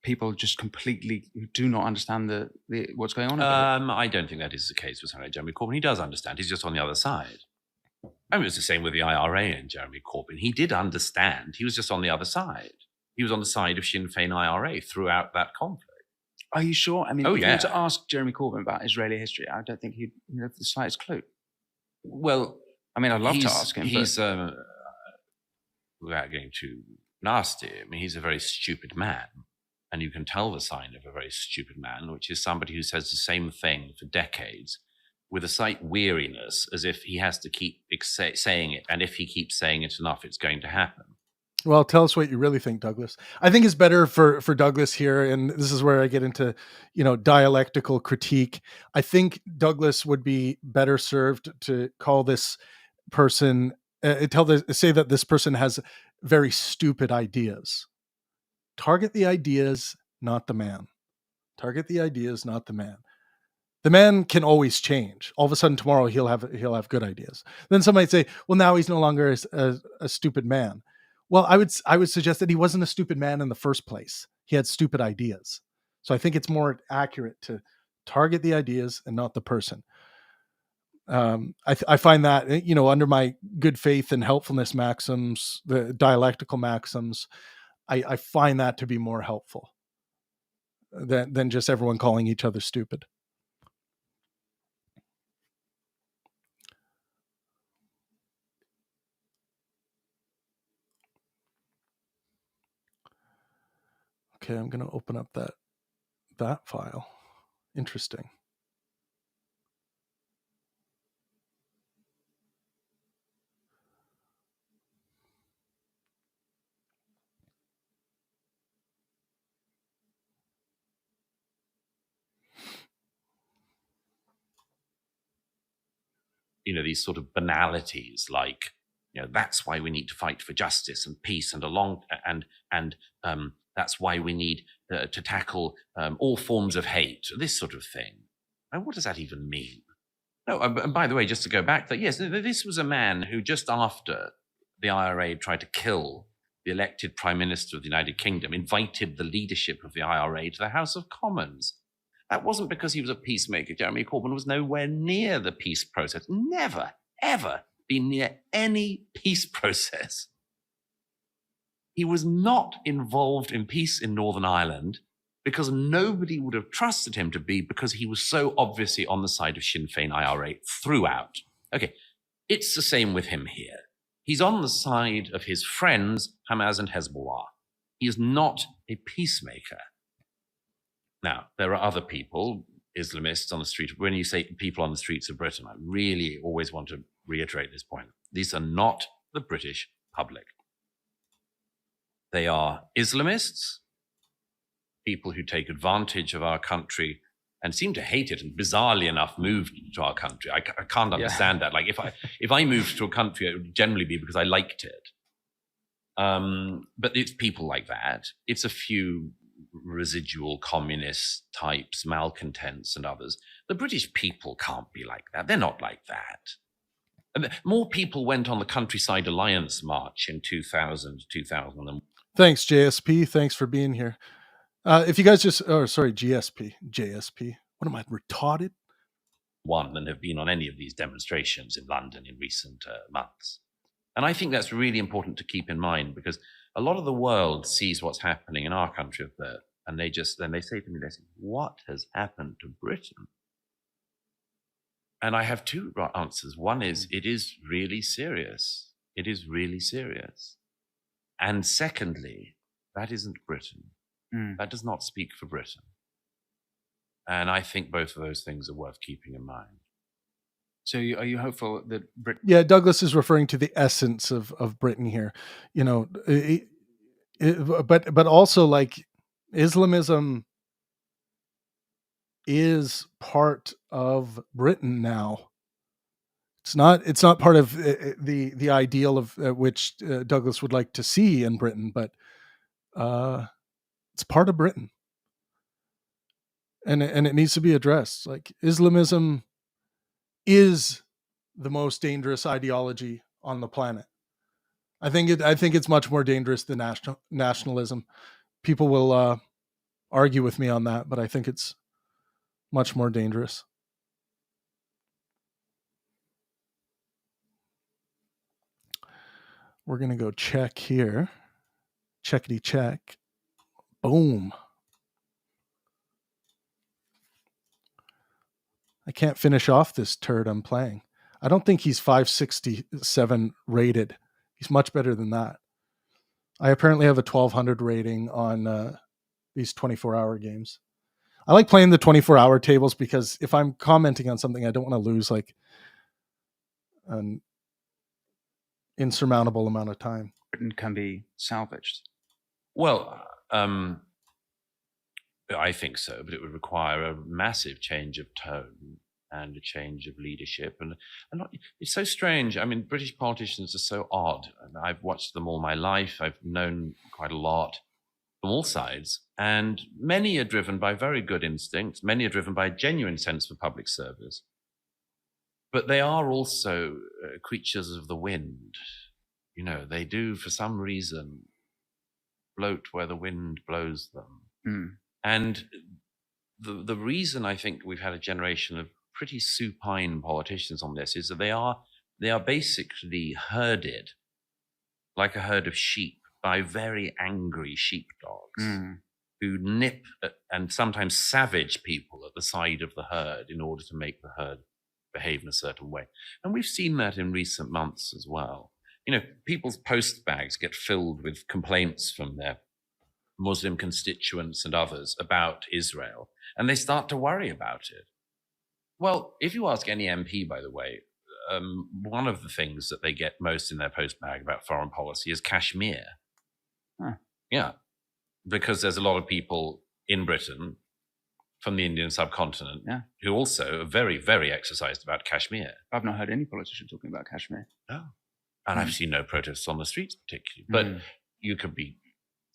people just completely who do not understand the what's going on. I don't think that is the case with somebody like Jeremy Corbyn. He does understand. He's just on the other side. I mean, it's the same with the IRA and Jeremy Corbyn. He did understand. He was just on the other side. He was on the side of Sinn Féin IRA throughout that conflict. Are you sure? I mean, Oh, if you yeah. were to ask Jeremy Corbyn about Israeli history, I don't think he'd have the slightest clue. Well, I mean, I'd love to ask him. He's, without getting too nasty, I mean, he's a very stupid man. And you can tell the sign of a very stupid man, which is somebody who says the same thing for decades with a slight weariness, as if he has to keep saying it. And if he keeps saying it enough, it's going to happen. Well, tell us what you really think, Douglas. I think it's better for Douglas here, and this is where I get into, dialectical critique. I think Douglas would be better served to call this person, say that this person has very stupid ideas. Target the ideas, not the man. Target the ideas, not the man. The man can always change. All of a sudden, tomorrow he'll have good ideas. Then some might say, well, now he's no longer a stupid man. Well, I would suggest that he wasn't a stupid man in the first place. He had stupid ideas. So I think it's more accurate to target the ideas and not the person. I find that, under my good faith and helpfulness maxims, the dialectical maxims, I find that to be more helpful than just everyone calling each other stupid. Okay, I'm going to open up that file. Interesting. These sort of banalities like, that's why we need to fight for justice and peace and that's why we need to tackle all forms of hate, this sort of thing. And what does that even mean? No, and by the way, just to go back, that yes, this was a man who just after the IRA tried to kill the elected Prime Minister of the United Kingdom, invited the leadership of the IRA to the House of Commons. That wasn't because he was a peacemaker. Jeremy Corbyn was nowhere near the peace process. Never, ever been near any peace process. He was not involved in peace in Northern Ireland because nobody would have trusted him to be, because he was so obviously on the side of Sinn Féin IRA throughout. Okay, it's the same with him here. He's on the side of his friends, Hamas and Hezbollah. He is not a peacemaker. Now, there are other people, Islamists on the street. When you say people on the streets of Britain, I really always want to reiterate this point. These are not the British public. They are Islamists, people who take advantage of our country and seem to hate it, and bizarrely enough moved to our country. I can't understand that. Like if I moved to a country, it would generally be because I liked it. But it's people like that. It's a few residual communist types, malcontents and others. The British people can't be like that. They're not like that. And more people went on the Countryside Alliance March in 2000, 2001. Thanks, JSP. Thanks for being here. If you guys JSP. What am I, retarded? Than have been on any of these demonstrations in London in recent months. And I think that's really important to keep in mind, because a lot of the world sees what's happening in our country of birth, and they say to me, what has happened to Britain? And I have two answers. One is, it is really serious. It is really serious. And secondly, that isn't Britain. That does not speak for Britain. And I think both of those things are worth keeping in mind. So are you hopeful that Britain... Yeah, Douglas is referring to the essence of Britain here. But also, like, Islamism is part of Britain now. It's not part of the ideal of which Douglas would like to see in Britain, but it's part of Britain, and it needs to be addressed. Like, Islamism is the most dangerous ideology on the planet. I think it's much more dangerous than nationalism. People will argue with me on that, but I think it's much more dangerous. We're going to go check here. Checkity check. Boom. I can't finish off this turd I'm playing. I don't think he's 567 rated. He's much better than that. I apparently have a 1200 rating on these 24-hour games. I like playing the 24-hour tables because if I'm commenting on something, I don't want to lose like an insurmountable amount of time. Britain can be salvaged. Well, I think so, but it would require a massive change of tone and a change of leadership. And it's so strange. I mean, British politicians are so odd. I've watched them all my life. I've known quite a lot from all sides. And many are driven by very good instincts. Many are driven by a genuine sense for public service. But they are also creatures of the wind. You know, they do, for some reason, float where the wind blows them. Mm. And the reason I think we've had a generation of pretty supine politicians on this is that they are basically herded like a herd of sheep by very angry sheepdogs who nip at, and sometimes savage people at the side of the herd in order to make the herd behave in a certain way. And we've seen that in recent months as well. You know, people's post bags get filled with complaints from their Muslim constituents and others about Israel, and they start to worry about it. Well, if you ask any MP, by the way, one of the things that they get most in their post bag about foreign policy is Kashmir. Huh. Yeah, because there's a lot of people in Britain from the Indian subcontinent who also are very, very exercised about Kashmir. I've not heard any politician talking about Kashmir. No. And I've seen no protests on the streets particularly. But you could be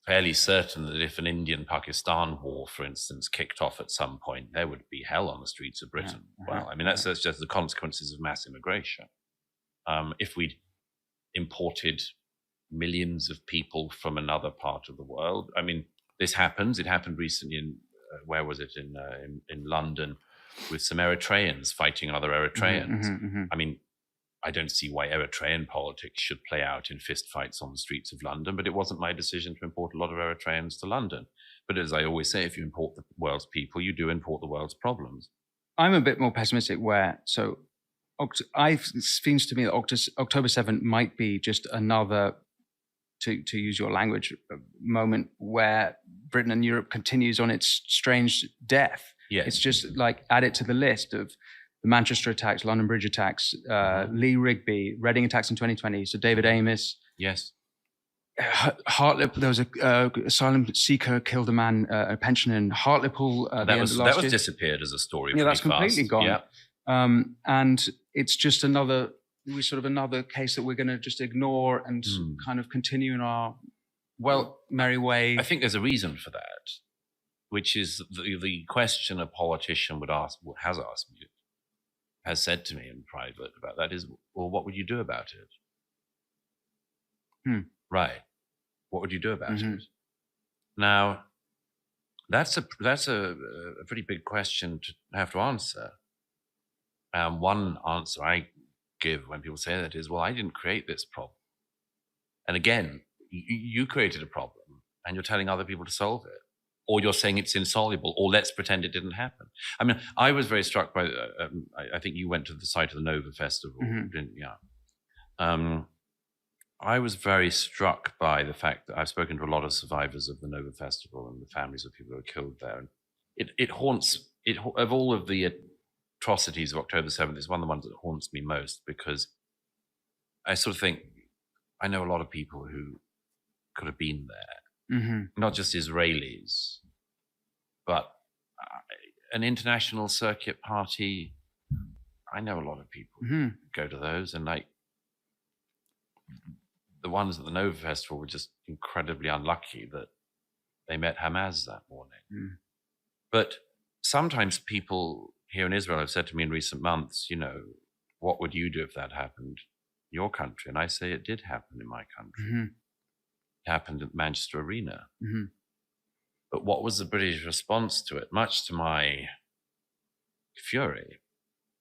fairly certain that if an Indian-Pakistan war, for instance, kicked off at some point, there would be hell on the streets of Britain. Well, I mean, that's just the consequences of mass immigration. If we'd imported millions of people from another part of the world, I mean, this happens. It happened recently in, where was it, in London, with some Eritreans fighting other Eritreans. I mean, I don't see why Eritrean politics should play out in fistfights on the streets of London, but it wasn't my decision to import a lot of Eritreans to London. But as I always say, if you import the world's people, you do import the world's problems. I'm a bit more pessimistic it seems to me that October 7th might be just another, to use your language, moment where Britain and Europe continues on its strange death. Yes. It's just like add it to the list of the Manchester attacks, London Bridge attacks, Lee Rigby, Reading attacks in 2020, so David Amos. Yes. Hartlepool, there was a asylum seeker killed a man, a pensioner in Hartlepool. That was disappeared as a story. Yeah, that's completely gone. Yeah. And it's just another case that we're going to just ignore and kind of continue in our merry way. I think there's a reason for that, which is the question a politician has said to me in private about that is, well, what would you do about it? Right. What would you do about it? Now, that's a pretty big question to have to answer. One answer I give when people say that is, well, I didn't create this problem. And again, you created a problem and you're telling other people to solve it. Or you're saying it's insoluble, or let's pretend it didn't happen. I mean, I was very struck by, I think you went to the site of the Nova Festival, didn't you? Yeah. I was very struck by the fact that I've spoken to a lot of survivors of the Nova Festival and the families of people who were killed there. And it haunts, of all of the atrocities of October 7th, it's one of the ones that haunts me most, because I sort of think, I know a lot of people who could have been there. Not just Israelis, but an international circuit party I know a lot of people Mm-hmm. who go to those, and like the ones at the Nova Festival were just incredibly unlucky that they met Hamas that morning. Mm. But sometimes people here in Israel have said to me in recent months, you know, what would you do if that happened in your country? And I say it did happen in my country. Mm-hmm. It happened at Manchester Arena. Mm-hmm. But what was the British response to it? Much to my fury,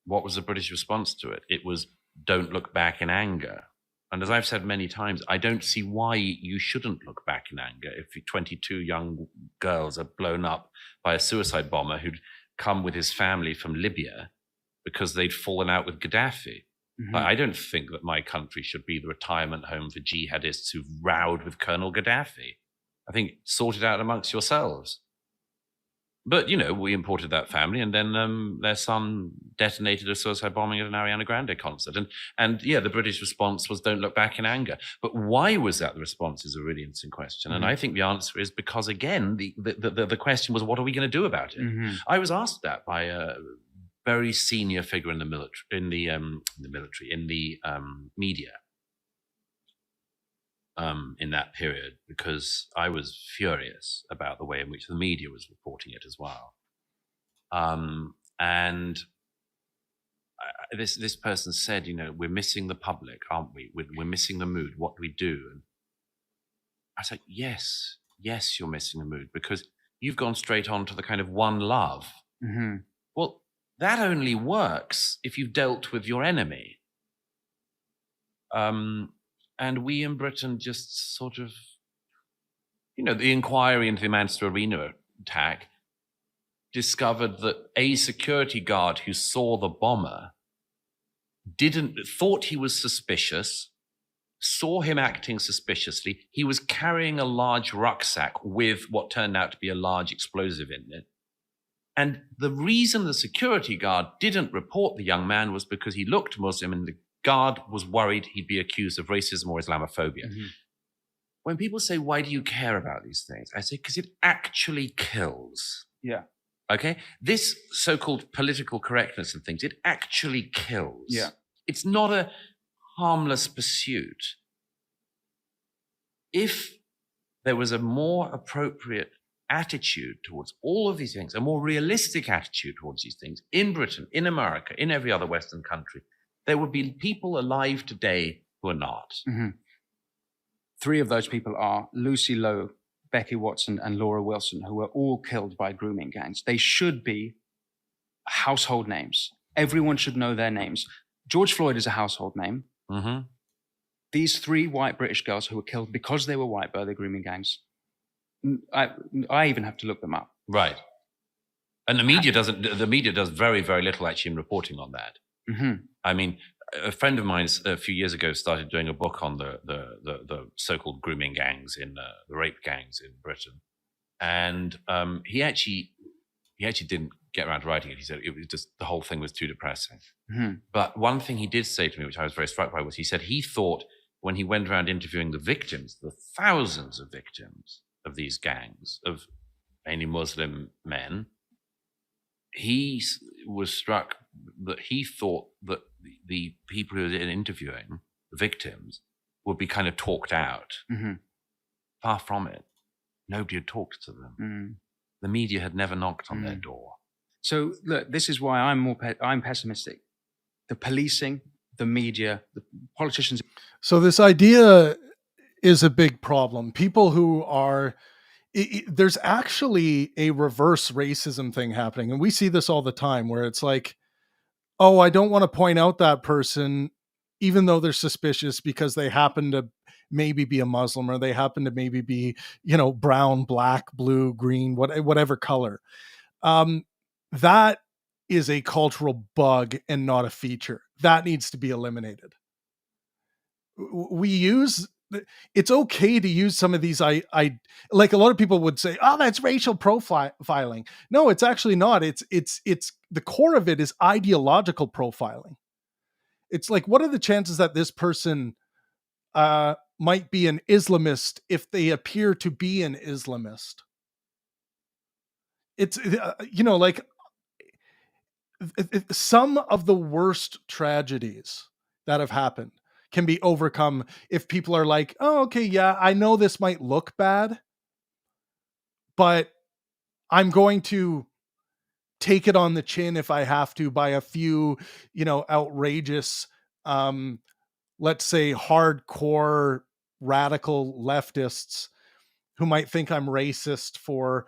what was the British response to it? It was, don't look back in anger. And as I've said many times, I don't see why you shouldn't look back in anger if 22 young girls are blown up by a suicide bomber who'd come with his family from Libya because they'd fallen out with Gaddafi. Mm-hmm. I don't think that my country should be the retirement home for jihadists who've rowed with Colonel Gaddafi. I think sort it out amongst yourselves. But, you know, we imported that family, and then their son detonated a suicide bombing at an Ariana Grande concert. And yeah, the British response was don't look back in anger. But why was that the response is a really interesting question. Mm-hmm. And I think the answer is because, again, the question was, what are we going to do about it? Mm-hmm. I was asked that by a very senior figure in the media. In that period, because I was furious about the way in which the media was reporting it as well. This person said, you know, we're missing the public, aren't we? We're missing the mood. What do we do? And I was like, yes, you're missing the mood because you've gone straight on to the kind of one love. Mm-hmm. Well, that only works if you've dealt with your enemy. And we in Britain just sort of, you know, the inquiry into the Manchester Arena attack discovered that a security guard who saw the bomber thought he was suspicious, saw him acting suspiciously. He was carrying a large rucksack with what turned out to be a large explosive in it. And the reason the security guard didn't report the young man was because he looked Muslim and the guard was worried he'd be accused of racism or Islamophobia. Mm-hmm. When people say, why do you care about these things? I say, because it actually kills. Yeah. Okay? This so-called political correctness and things, it actually kills. Yeah. It's not a harmless pursuit. If there was a more appropriate attitude towards all of these things, a more realistic attitude towards these things in Britain, in America, in every other Western country, there would be people alive today who are not. Mm-hmm. 3 of those people are Lucy Lowe, Becky Watson, and Laura Wilson, who were all killed by grooming gangs. They should be household names. Everyone should know their names. George Floyd is a household name. Mm-hmm. These 3 white British girls who were killed because they were white by the grooming gangs, I even have to look them up. Right. And the media does very, very little actually in reporting on that. Mm-hmm. I mean, a friend of mine a few years ago started doing a book on the so-called grooming gangs the rape gangs in Britain, and he actually didn't get around to writing it. He said it was just the whole thing was too depressing. Mm-hmm. But one thing he did say to me, which I was very struck by, was he said he thought when he went around interviewing the victims, the thousands of victims of these gangs of mainly Muslim men, he was struck that he thought that the people who were interviewing the victims would be kind of talked out. Mm-hmm. Far from it. Nobody had talked to them. Mm. The media had never knocked on their door. So look, this is why I'm pessimistic. The policing, the media, the politicians. So this idea is a big problem. People who are there's actually a reverse racism thing happening. And we see this all the time where it's like, oh, I don't want to point out that person, even though they're suspicious because they happen to maybe be a Muslim or they happen to maybe be, you know, brown, black, blue, green, whatever color. That is a cultural bug and not a feature. That needs to be eliminated. It's okay to use some of these. I like a lot of people would say, oh, that's racial profiling. No, it's actually not. It's the core of it is ideological profiling. It's like, what are the chances that this person might be an Islamist if they appear to be an Islamist? It's, you know, like some of the worst tragedies that have happened can be overcome if people are like, oh, okay, yeah, I know this might look bad, but I'm going to take it on the chin if I have to by a few, outrageous, let's say hardcore radical leftists who might think I'm racist for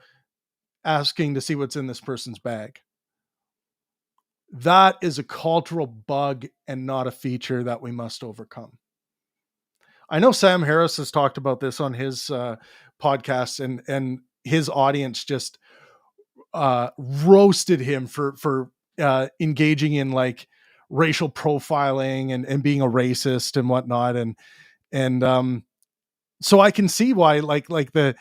asking to see what's in this person's bag. That is a cultural bug and not a feature that we must overcome. I know Sam Harris has talked about this on his podcast, and his audience just roasted him for engaging in like racial profiling and being a racist and whatnot, and so I can see why like the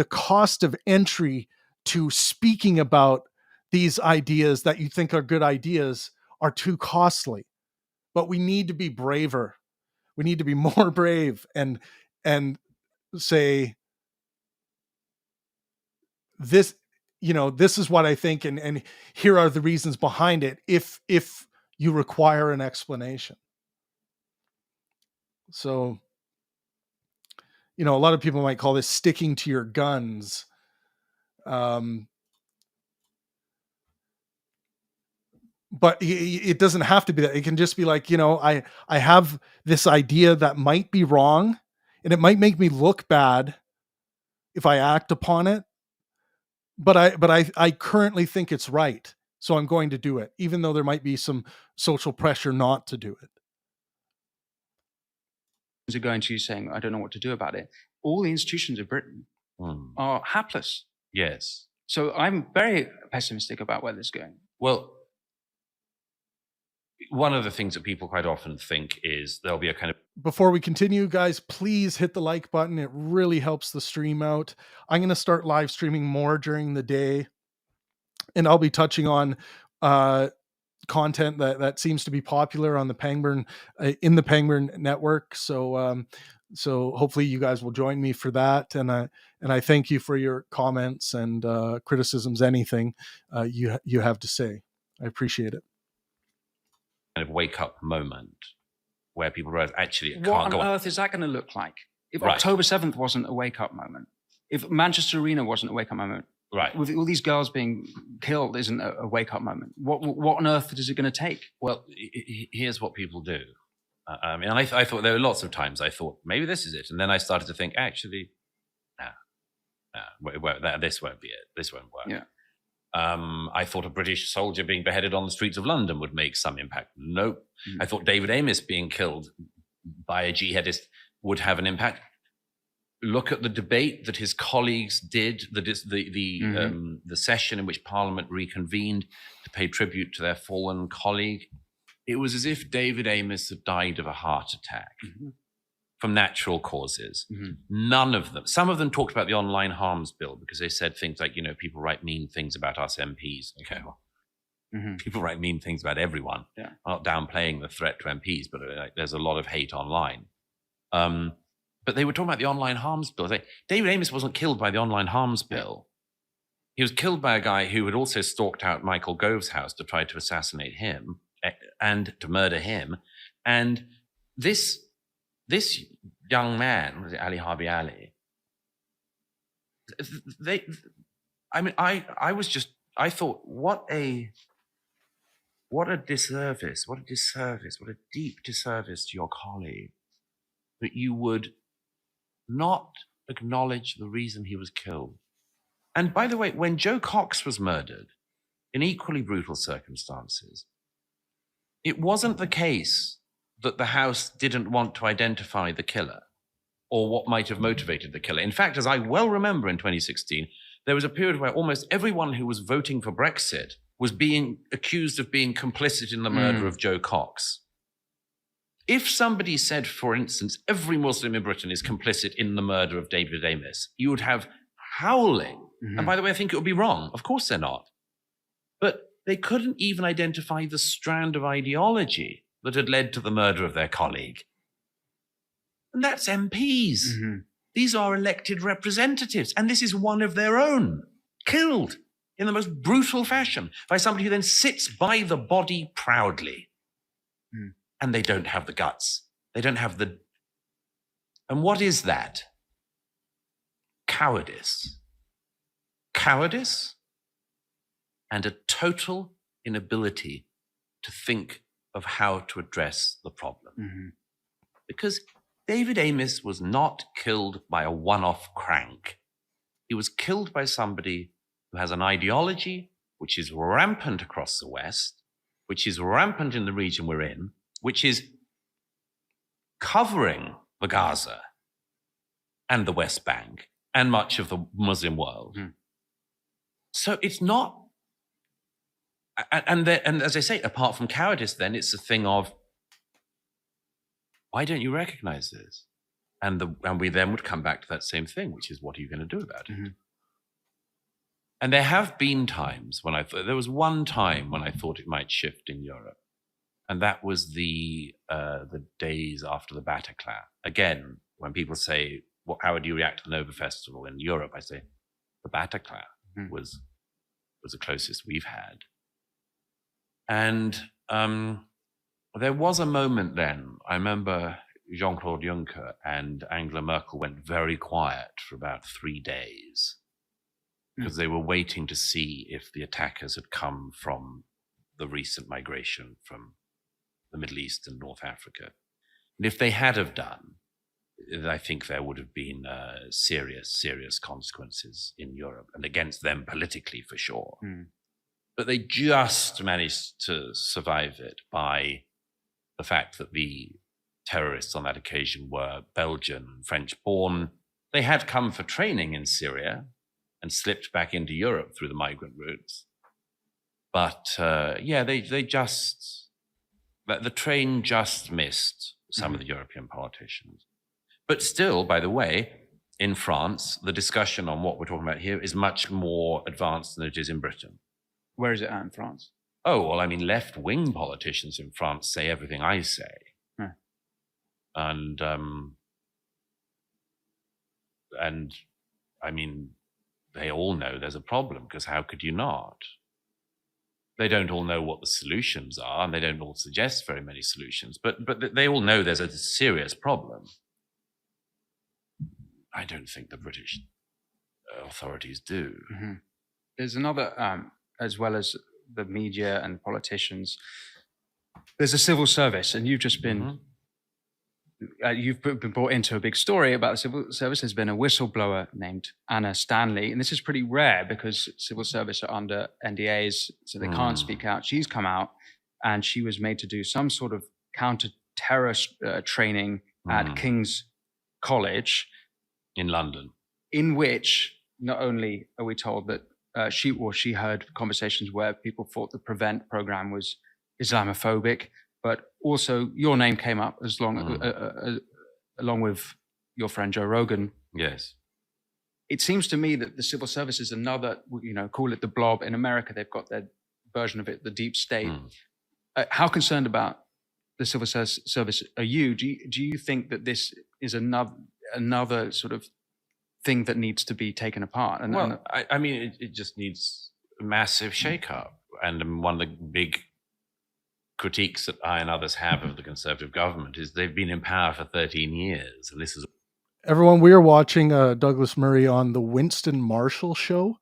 cost of entry to speaking about these ideas that you think are good ideas are too costly. But we need to be braver. We need to be more brave and say this, this is what I think, and here are the reasons behind it if you require an explanation. So, a lot of people might call this sticking to your guns. But it doesn't have to be that. It can just be like, I have this idea that might be wrong, and it might make me look bad if I act upon it. But I currently think it's right, so I'm going to do it, even though there might be some social pressure not to do it. Are going to you saying, I don't know what to do about it. All the institutions of Britain are hapless. Yes. So I'm very pessimistic about where this is going. Well, one of the things that people quite often think is there'll be a kind of... Before we continue, guys, please hit the like button. It really helps the stream out. I'm going to start live streaming more during the day, and I'll be touching on content that seems to be popular on the Pangburn in the Pangburn network. So hopefully you guys will join me for that. And I thank you for your comments and criticisms, anything you have to say. I appreciate it. Kind of wake up moment where people realize actually it what can't go on on. earth is that going to look like? If Right. October 7th wasn't a wake up moment, if Manchester Arena wasn't a wake up moment, Right. with all these girls being killed isn't a wake up moment, what on earth is it going to take? Well, here's what people do. I mean, I thought there were lots of times I thought maybe this is it, and then I started to think actually, this won't be it. This won't work. Yeah. I thought a British soldier being beheaded on the streets of London would make some impact. Nope. I thought David Amis being killed by a jihadist would have an impact. Look at the debate that his colleagues did, the session in which Parliament reconvened to pay tribute to their fallen colleague. It was as if David Amis had died of a heart attack from natural causes. None of them. Some of them talked about the online harms bill because they said things like, people write mean things about us MPs. Okay, well, people write mean things about everyone. Yeah. I'm not downplaying the threat to MPs, but there's a lot of hate online. But they were talking about the online harms bill. David Amis wasn't killed by the online harms bill. He was killed by a guy who had also stalked out Michael Gove's house to try to assassinate him and to murder him. And this young man, was it Ali Harbi Ali? I thought, what a disservice, what a deep disservice to your colleague that you would not acknowledge the reason he was killed. And by the way, when Joe Cox was murdered in equally brutal circumstances, it wasn't the case that the House didn't want to identify the killer or what might have motivated the killer. In fact, as I well remember in 2016, there was a period where almost everyone who was voting for Brexit was being accused of being complicit in the murder of Joe Cox. If somebody said, for instance, every Muslim in Britain is complicit in the murder of David Amis, you would have howling. And by the way, I think it would be wrong. Of course they're not. But they couldn't even identify the strand of ideology that had led to the murder of their colleague. And that's MPs. These are elected representatives. And this is one of their own, killed. in the most brutal fashion by somebody who then sits by the body proudly. And they don't have the guts. They don't have the... And what is that? Cowardice. Cowardice and a total inability to think of how to address the problem. Because David Amis was not killed by a one-off crank. He was killed by somebody who has an ideology which is rampant across the West, which is rampant in the region we're in, which is covering the Gaza and the West Bank and much of the Muslim world. So it's not, and as I say, apart from cowardice, then it's a thing of, why don't you recognize this? And we then would come back to that same thing, which is, what are you going to do about it? And there have been times when there was one time when I thought it might shift in Europe. And that was the days after the Bataclan. Again, when people say, well, how would you react to the Nova Festival in Europe? I say, the Bataclan was the closest we've had. And there was a moment then, I remember Jean-Claude Juncker and Angela Merkel went very quiet for about 3 days because they were waiting to see if the attackers had come from the recent migration from the Middle East and North Africa. And if they had have done, I think there would have been serious consequences in Europe and against them politically for sure. But they just managed to survive it by the fact that the terrorists on that occasion were Belgian and French born. They had come for training in Syria and slipped back into Europe through the migrant routes. But the train just missed some of the European politicians. But still, by the way, in France, the discussion on what we're talking about here is much more advanced than it is in Britain. Where is it at in France? Oh, well, I mean, left-wing politicians in France say everything I say. And I mean, they all know there's a problem, because how could you not? They don't all know what the solutions are, and they don't all suggest very many solutions, but they all know there's a serious problem. I don't think the British authorities do. There's another, as well as the media and politicians, there's a civil service, and you've just been, you've been brought into a big story about the civil service. There's been a whistleblower named Anna Stanley, and this is pretty rare because civil service are under NDAs, so they can't speak out. She's come out, and she was made to do some sort of counter-terror training at King's College in London, in which not only are we told that she heard conversations where people thought the Prevent program was Islamophobic, but also your name came up along with your friend Joe Rogan. Yes. It seems to me that the civil service is another, call it the blob. In America, they've got their version of it, the deep state. How concerned about the civil service are you? Do you think that this is another sort of thing that needs to be taken apart? I mean, it just needs a massive shake-up. And one of the big critiques that I and others have of the Conservative government is they've been in power for 13 years. And this is... Everyone, we are watching Douglas Murray on the Winston Marshall Show.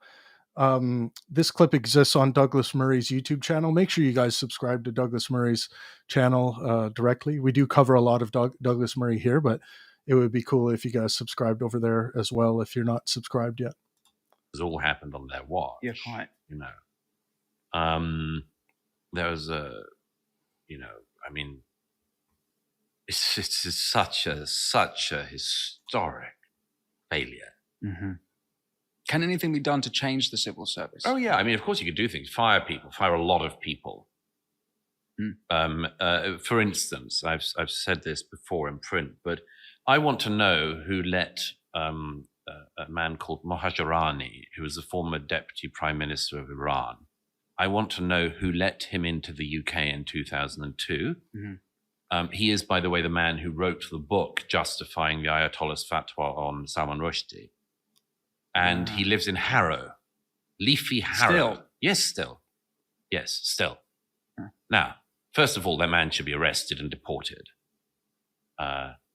This clip exists on Douglas Murray's YouTube channel. Make sure you guys subscribe to Douglas Murray's channel directly. We do cover a lot of Douglas Murray here, but it would be cool if you guys subscribed over there as well if you're not subscribed yet. It's all happened on their watch. Yeah, quite. There was I mean, it's such a historic failure. Can anything be done to change the civil service? Oh yeah, I mean, of course you could do things. Fire people, fire a lot of people. For instance, I've said this before in print, but I want to know who let a man called Mohajerani, who was the former deputy prime minister of Iran. I want to know who let him into the UK in 2002. He is, by the way, the man who wrote the book justifying the Ayatollah's fatwa on Salman Rushdie. And he lives in Harrow, Leafy Harrow. Still. Yes, still. Yes, still. Now, first of all, that man should be arrested and deported.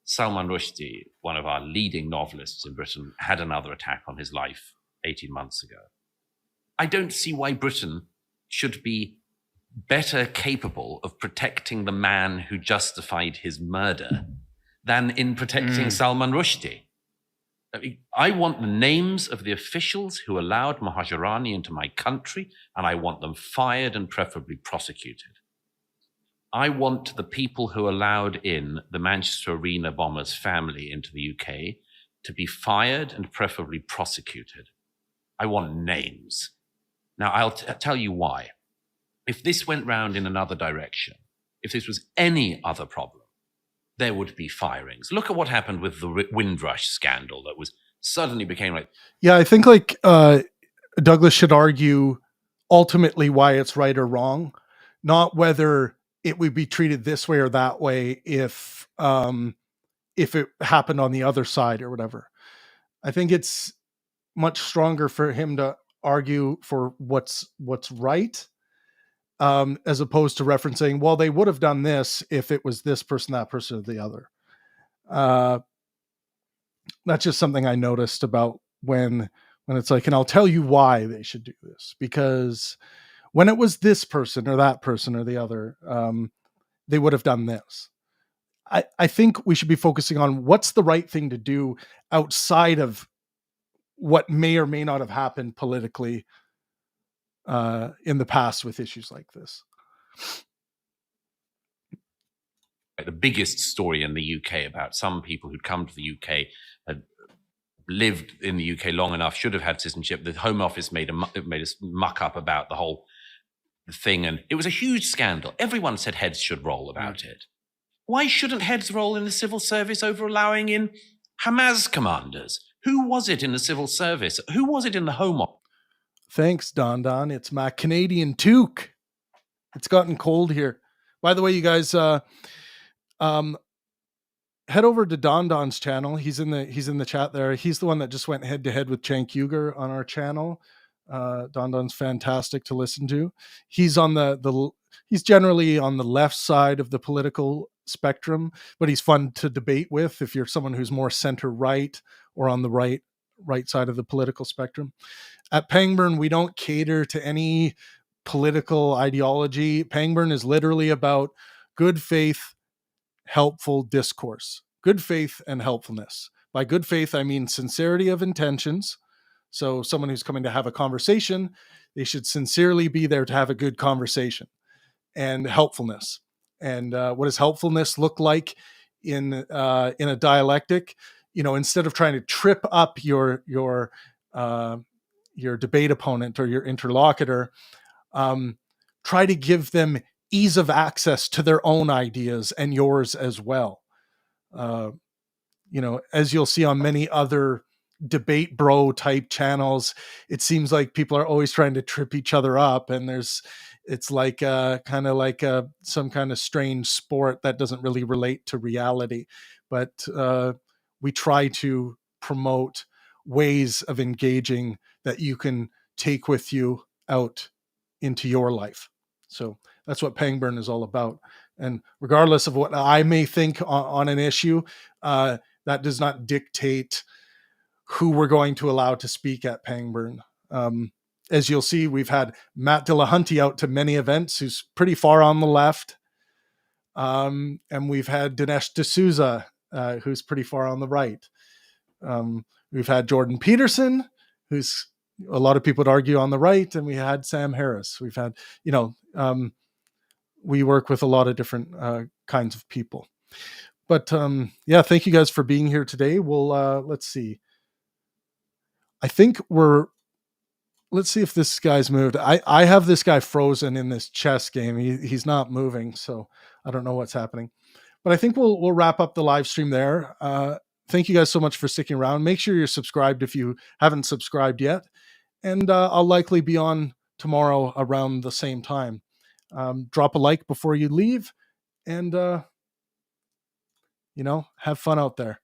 Salman Rushdie, one of our leading novelists in Britain, had another attack on his life 18 months ago. I don't see why Britain should be better capable of protecting the man who justified his murder than in protecting Salman Rushdie. I want the names of the officials who allowed Mahajirani into my country, and I want them fired and preferably prosecuted. I want the people who allowed in the Manchester Arena bombers' family into the UK to be fired and preferably prosecuted. I want names. Now, I'll tell you why. If this went round in another direction, if this was any other problem, there would be firings. Look at what happened with the Windrush scandal that was suddenly became like... Yeah, I think Douglas should argue ultimately why it's right or wrong, not whether it would be treated this way or that way if it happened on the other side or whatever. I think it's much stronger for him to argue for what's right, as opposed to referencing, well, they would have done this if it was this person, that person, or the other. That's just something I noticed about when it's like, and I'll tell you why they should do this, because when it was this person or that person or the other, they would have done this. I think we should be focusing on what's the right thing to do outside of what may or may not have happened politically in the past with issues like this. The biggest story in the UK about some people who'd come to the UK, had lived in the UK long enough, should have had citizenship. The Home Office made a muck up about the whole thing, and it was a huge scandal. Everyone said heads should roll about it. Why shouldn't heads roll in the civil service over allowing in Hamas commanders? Who was it in the civil service? Who was it in the Home Office? Thanks, Don. It's my Canadian toque. It's gotten cold here. By the way, you guys, head over to Don's channel. He's in the chat there. He's the one that just went head to head with Cenk Uygur on our channel. Don's fantastic to listen to. He's on he's generally on the left side of the political spectrum, but he's fun to debate with if you're someone who's more center right or on the right side of the political spectrum. At Pangburn, we don't cater to any political ideology. Pangburn is literally about good faith, helpful discourse. Good faith and helpfulness. By good faith, I mean sincerity of intentions. So someone who's coming to have a conversation, they should sincerely be there to have a good conversation. And helpfulness. And what does helpfulness look like in a dialectic? Instead of trying to trip up your debate opponent or your interlocutor, try to give them ease of access to their own ideas and yours as well. As you'll see on many other debate bro type channels, it seems like people are always trying to trip each other up, and it's like kind of like some kind of strange sport that doesn't really relate to reality. But we try to promote ways of engaging that you can take with you out into your life. So that's what Pangburn is all about. And regardless of what I may think on an issue, that does not dictate who we're going to allow to speak at Pangburn. As you'll see, we've had Matt Dillahunty out to many events, who's pretty far on the left. And we've had Dinesh D'Souza, who's pretty far on the right. We've had Jordan Peterson, who's a lot of people would argue on the right. And we had Sam Harris. We've had, we work with a lot of different kinds of people. But thank you guys for being here today. We'll, let's see. I think let's see if this guy's moved. I have this guy frozen in this chess game. He's not moving, so I don't know what's happening. But I think we'll wrap up the live stream there. Thank you guys so much for sticking around. Make sure you're subscribed if you haven't subscribed yet. And I'll likely be on tomorrow around the same time. Drop a like before you leave, and have fun out there.